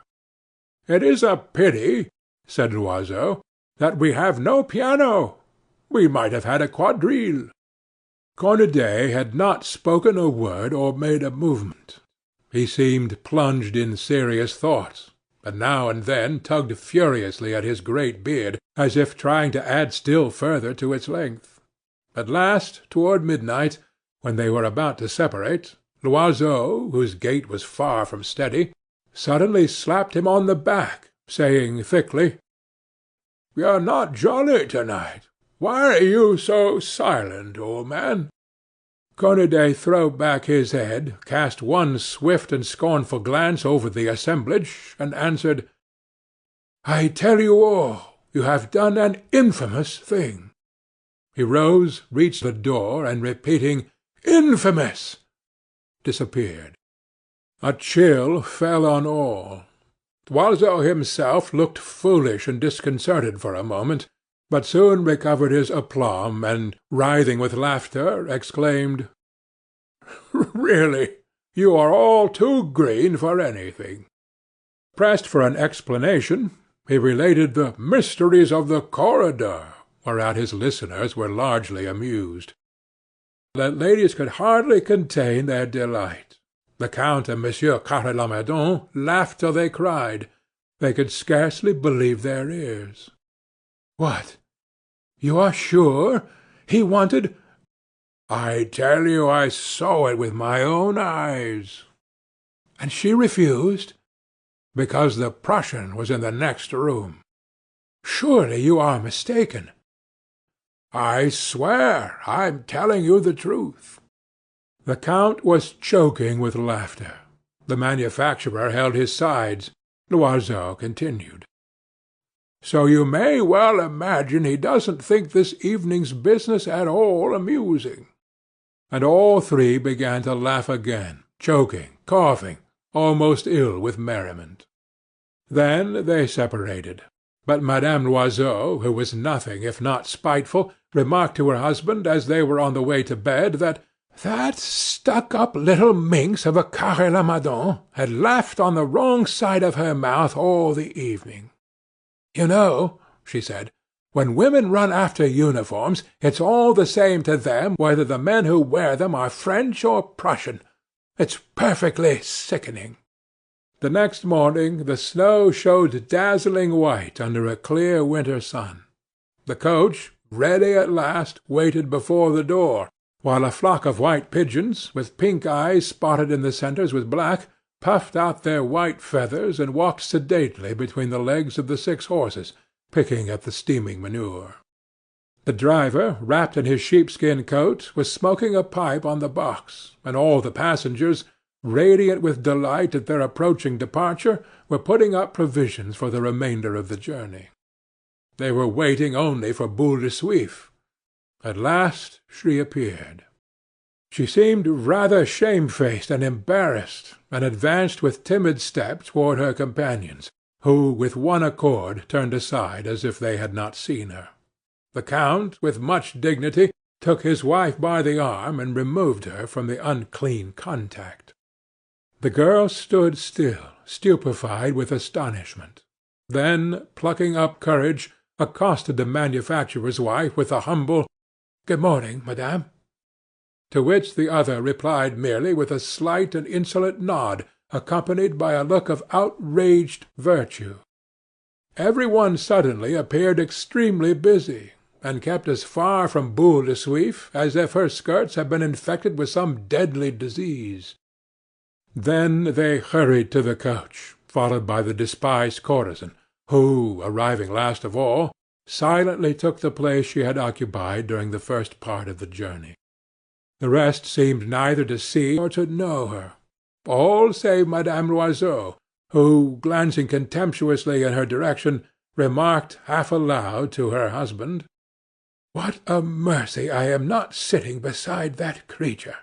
Speaker 1: "It is a pity," said Loiseau, "that we have no piano. We might have had a quadrille." Cornudet had not spoken a word or made a movement. He seemed plunged in serious thoughts, and now and then tugged furiously at his great beard, as if trying to add still further to its length. At last, toward midnight, when they were about to separate, Loiseau, whose gait was far from steady, suddenly slapped him on the back, saying thickly, "You're not jolly to-night. Why are you so silent, old man?" Cornudet threw back his head, cast one swift and scornful glance over the assemblage, and answered, "I tell you all, you have done an infamous thing." He rose, reached the door, and repeating, "Infamous!" disappeared. A chill fell on all. Loiseau himself looked foolish and disconcerted for a moment, but soon recovered his aplomb, and, writhing with laughter, exclaimed, "Really, you are all too green for anything." Pressed for an explanation, he related the mysteries of the corridor, whereat his listeners were largely amused. The ladies could hardly contain their delight. The Count and Monsieur Carre-Lamadon laughed till they cried. They could scarcely believe their ears. "What? You are sure? He wanted—" "I tell you I saw it with my own eyes." "And she refused?" "Because the Prussian was in the next room." "Surely you are mistaken." "I swear I'm telling you the truth." The count was choking with laughter. The manufacturer held his sides. Loiseau continued, "So you may well imagine he doesn't think this evening's business at all amusing." And all three began to laugh again, choking, coughing, almost ill with merriment. Then they separated. But Madame Loiseau, who was nothing if not spiteful, remarked to her husband as they were on the way to bed that stuck-up little minx of a Carre-Lamadon had laughed on the wrong side of her mouth all the evening. "You know," she said, "when women run after uniforms, it's all the same to them whether the men who wear them are French or Prussian. It's perfectly sickening." The next morning the snow showed dazzling white under a clear winter sun. The coach, ready at last, waited before the door, while a flock of white pigeons, with pink eyes spotted in the centres with black, puffed out their white feathers and walked sedately between the legs of the 6 horses, picking at the steaming manure. The driver, wrapped in his sheepskin coat, was smoking a pipe on the box, and all the passengers, radiant with delight at their approaching departure, were putting up provisions for the remainder of the journey. They were waiting only for Boule De Suif. At last she appeared. She seemed rather shamefaced and embarrassed, and advanced with timid step toward her companions, who with one accord turned aside as if they had not seen her. The count, with much dignity, took his wife by the arm and removed her from the unclean contact. The girl stood still, stupefied with astonishment. Then, plucking up courage, accosted the manufacturer's wife with a humble "Good morning, madame," to which the other replied merely with a slight and insolent nod, accompanied by a look of outraged virtue. Every one suddenly appeared extremely busy, and kept as far from Boule De Suif as if her skirts had been infected with some deadly disease. Then they hurried to the coach, followed by the despised courtesan, who, arriving last of all, silently took the place she had occupied during the first part of the journey. The rest seemed neither to see nor to know her, all save Madame Loiseau, who, glancing contemptuously in her direction, remarked half aloud to her husband, "What a mercy I am not sitting beside that creature!"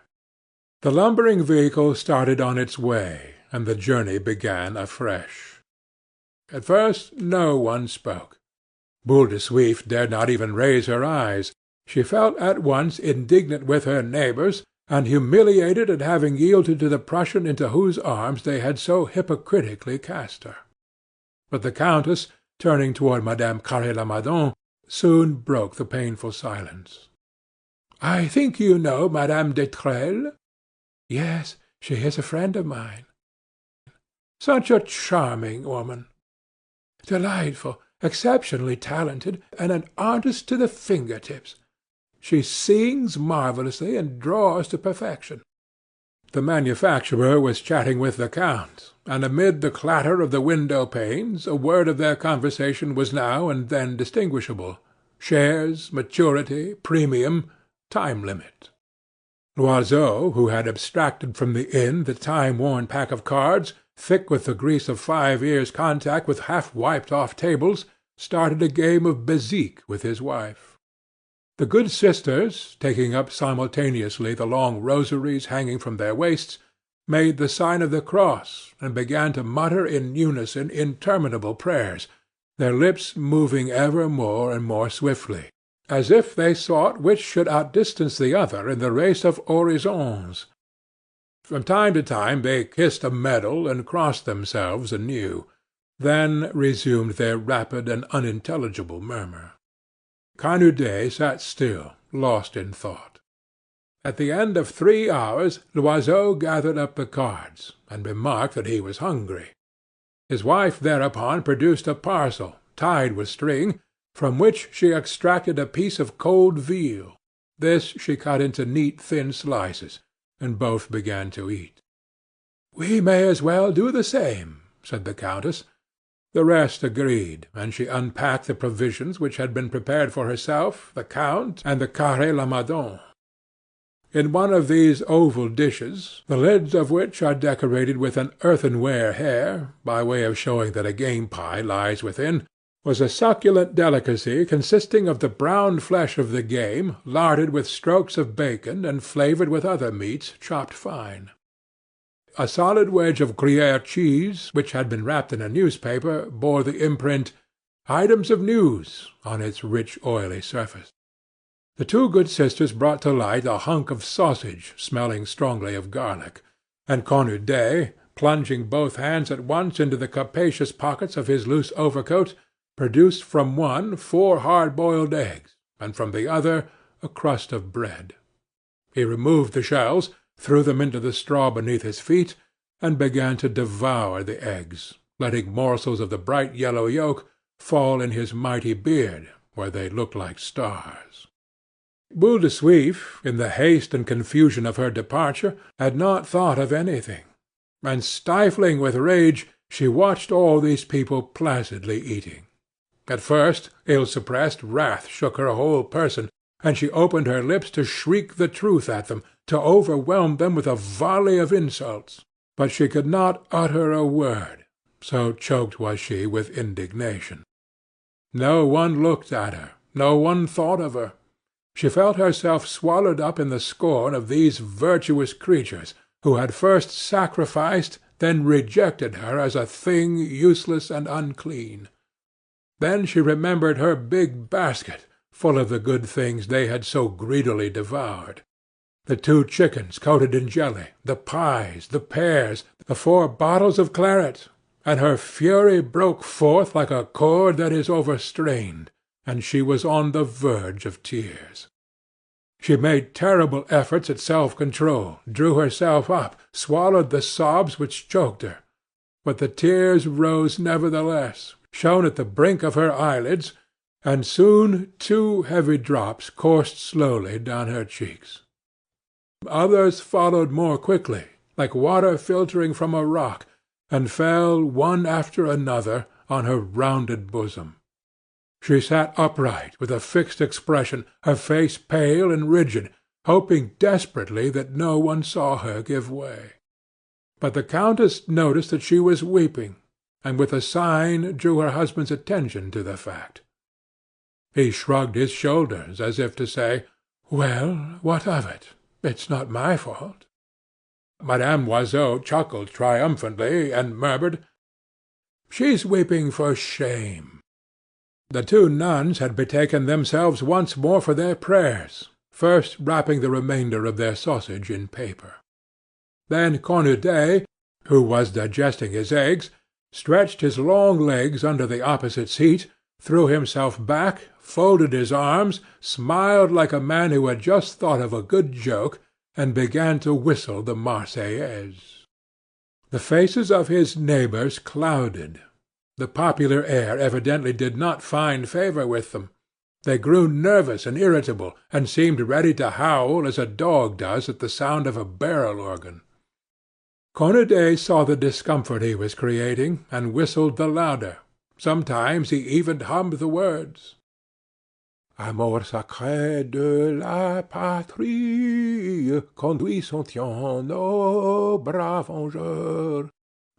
Speaker 1: The lumbering vehicle started on its way, and the journey began afresh. At first no one spoke. Boule De Suif dared not even raise her eyes. She felt at once indignant with her neighbors, and humiliated at having yielded to the Prussian into whose arms they had so hypocritically cast her. But the countess, turning toward Madame Carre-Lamadon, soon broke the painful silence. "I think you know Madame d'Etrelles?" "Yes, she is a friend of mine." "Such a charming woman.
Speaker 2: delightful, exceptionally talented, and an artist to the finger-tips. She sings marvellously and draws to perfection." The manufacturer was chatting with the count, and amid the clatter of the window-panes a word of their conversation was now and then distinguishable: shares, maturity, premium, time-limit. Loiseau, who had abstracted from the inn the time-worn pack of cards, thick with the grease of 5 years' contact with half-wiped-off tables, started a game of bezique with his wife. The good sisters, taking up simultaneously the long rosaries hanging from their waists, made the sign of the cross and began to mutter in unison interminable prayers, their lips moving ever more and more swiftly, as if they sought which should outdistance the other in the race of orisons. From time to time they kissed a medal and crossed themselves anew, then resumed their rapid and unintelligible murmur. Cornudet sat still, lost in thought. At the end of 3 hours Loiseau gathered up the cards, and remarked that he was hungry. His wife thereupon produced a parcel, tied with string, from which she extracted a piece of cold veal. This she cut into neat thin slices, and both began to eat. "We may as well do the same," said the countess. The rest agreed, and she unpacked the provisions which had been prepared for herself, the count, and the Carré Lamadon. In one of these oval dishes, the lids of which are decorated with an earthenware hare, by way of showing that a game-pie lies within, was a succulent delicacy consisting of the brown flesh of the game, larded with strokes of bacon and flavoured with other meats chopped fine. A solid wedge of Gruyère cheese, which had been wrapped in a newspaper, bore the imprint, "Items of News," on its rich oily surface. The two good sisters brought to light a hunk of sausage smelling strongly of garlic, and Cornudet, plunging both hands at once into the capacious pockets of his loose overcoat, produced from one 4 hard-boiled eggs, and from the other a crust of bread. He removed the shells, threw them into the straw beneath his feet, and began to devour the eggs, letting morsels of the bright yellow yolk fall in his mighty beard, where they looked like stars. Boule De Suif, in the haste and confusion of her departure, had not thought of anything, and, stifling with rage, she watched all these people placidly eating. At first, ill-suppressed wrath shook her whole person, and she opened her lips to shriek the truth at them, to overwhelm them with a volley of insults. But she could not utter a word, so choked was she with indignation. No one looked at her, no one thought of her. She felt herself swallowed up in the scorn of these virtuous creatures, who had first sacrificed, then rejected her as a thing useless and unclean. Then she remembered her big basket, full of the good things they had so greedily devoured. The 2 chickens coated in jelly, the pies, the pears, the 4 bottles of claret, and her fury broke forth like a cord that is overstrained, and she was on the verge of tears. She made terrible efforts at self-control, drew herself up, swallowed the sobs which choked her. But the tears rose nevertheless, shone at the brink of her eyelids, and soon 2 heavy drops coursed slowly down her cheeks. Others followed more quickly, like water filtering from a rock, and fell one after another on her rounded bosom. She sat upright with a fixed expression, her face pale and rigid, hoping desperately that no one saw her give way. But the countess noticed that she was weeping, and with a sign drew her husband's attention to the fact. He shrugged his shoulders, as if to say, "Well, what of it? It's not my fault." Madame Loiseau chuckled triumphantly, and murmured, "She's weeping for shame." The 2 nuns had betaken themselves once more for their prayers, first wrapping the remainder of their sausage in paper. Then Cornudet, who was digesting his eggs, stretched his long legs under the opposite seat, threw himself back, folded his arms, smiled like a man who had just thought of a good joke, and began to whistle the Marseillaise. The faces of his neighbors clouded. The popular air evidently did not find favor with them. They grew nervous and irritable, and seemed ready to howl as a dog does at the sound of a barrel organ. Cornudet saw the discomfort he was creating, and whistled the louder. Sometimes he even hummed the words. Amour sacré de la patrie, conduit son tien, ô brave vengeur.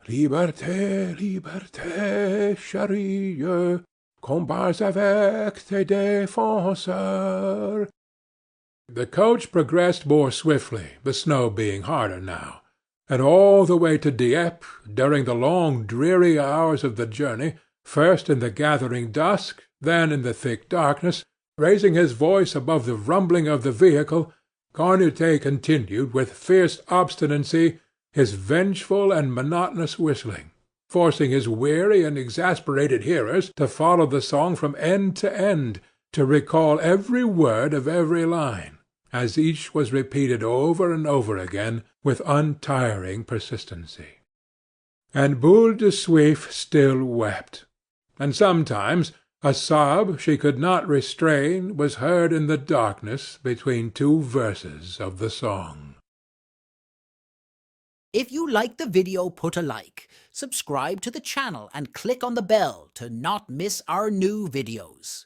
Speaker 2: Liberté, liberté, chérie, combats avec tes défenseurs. The coach progressed more swiftly, the snow being harder now, and all the way to Dieppe, during the long dreary hours of the journey, first in the gathering dusk, then in the thick darkness, raising his voice above the rumbling of the vehicle, Cornudet continued with fierce obstinacy his vengeful and monotonous whistling, forcing his weary and exasperated hearers to follow the song from end to end, to recall every word of every line, as each was repeated over and over again with untiring persistency. And Boule De Suif still wept, and sometimes a sob she could not restrain was heard in the darkness between two verses of the song.
Speaker 3: If you liked the video, put a like, subscribe to the channel and click on the bell to not miss our new videos.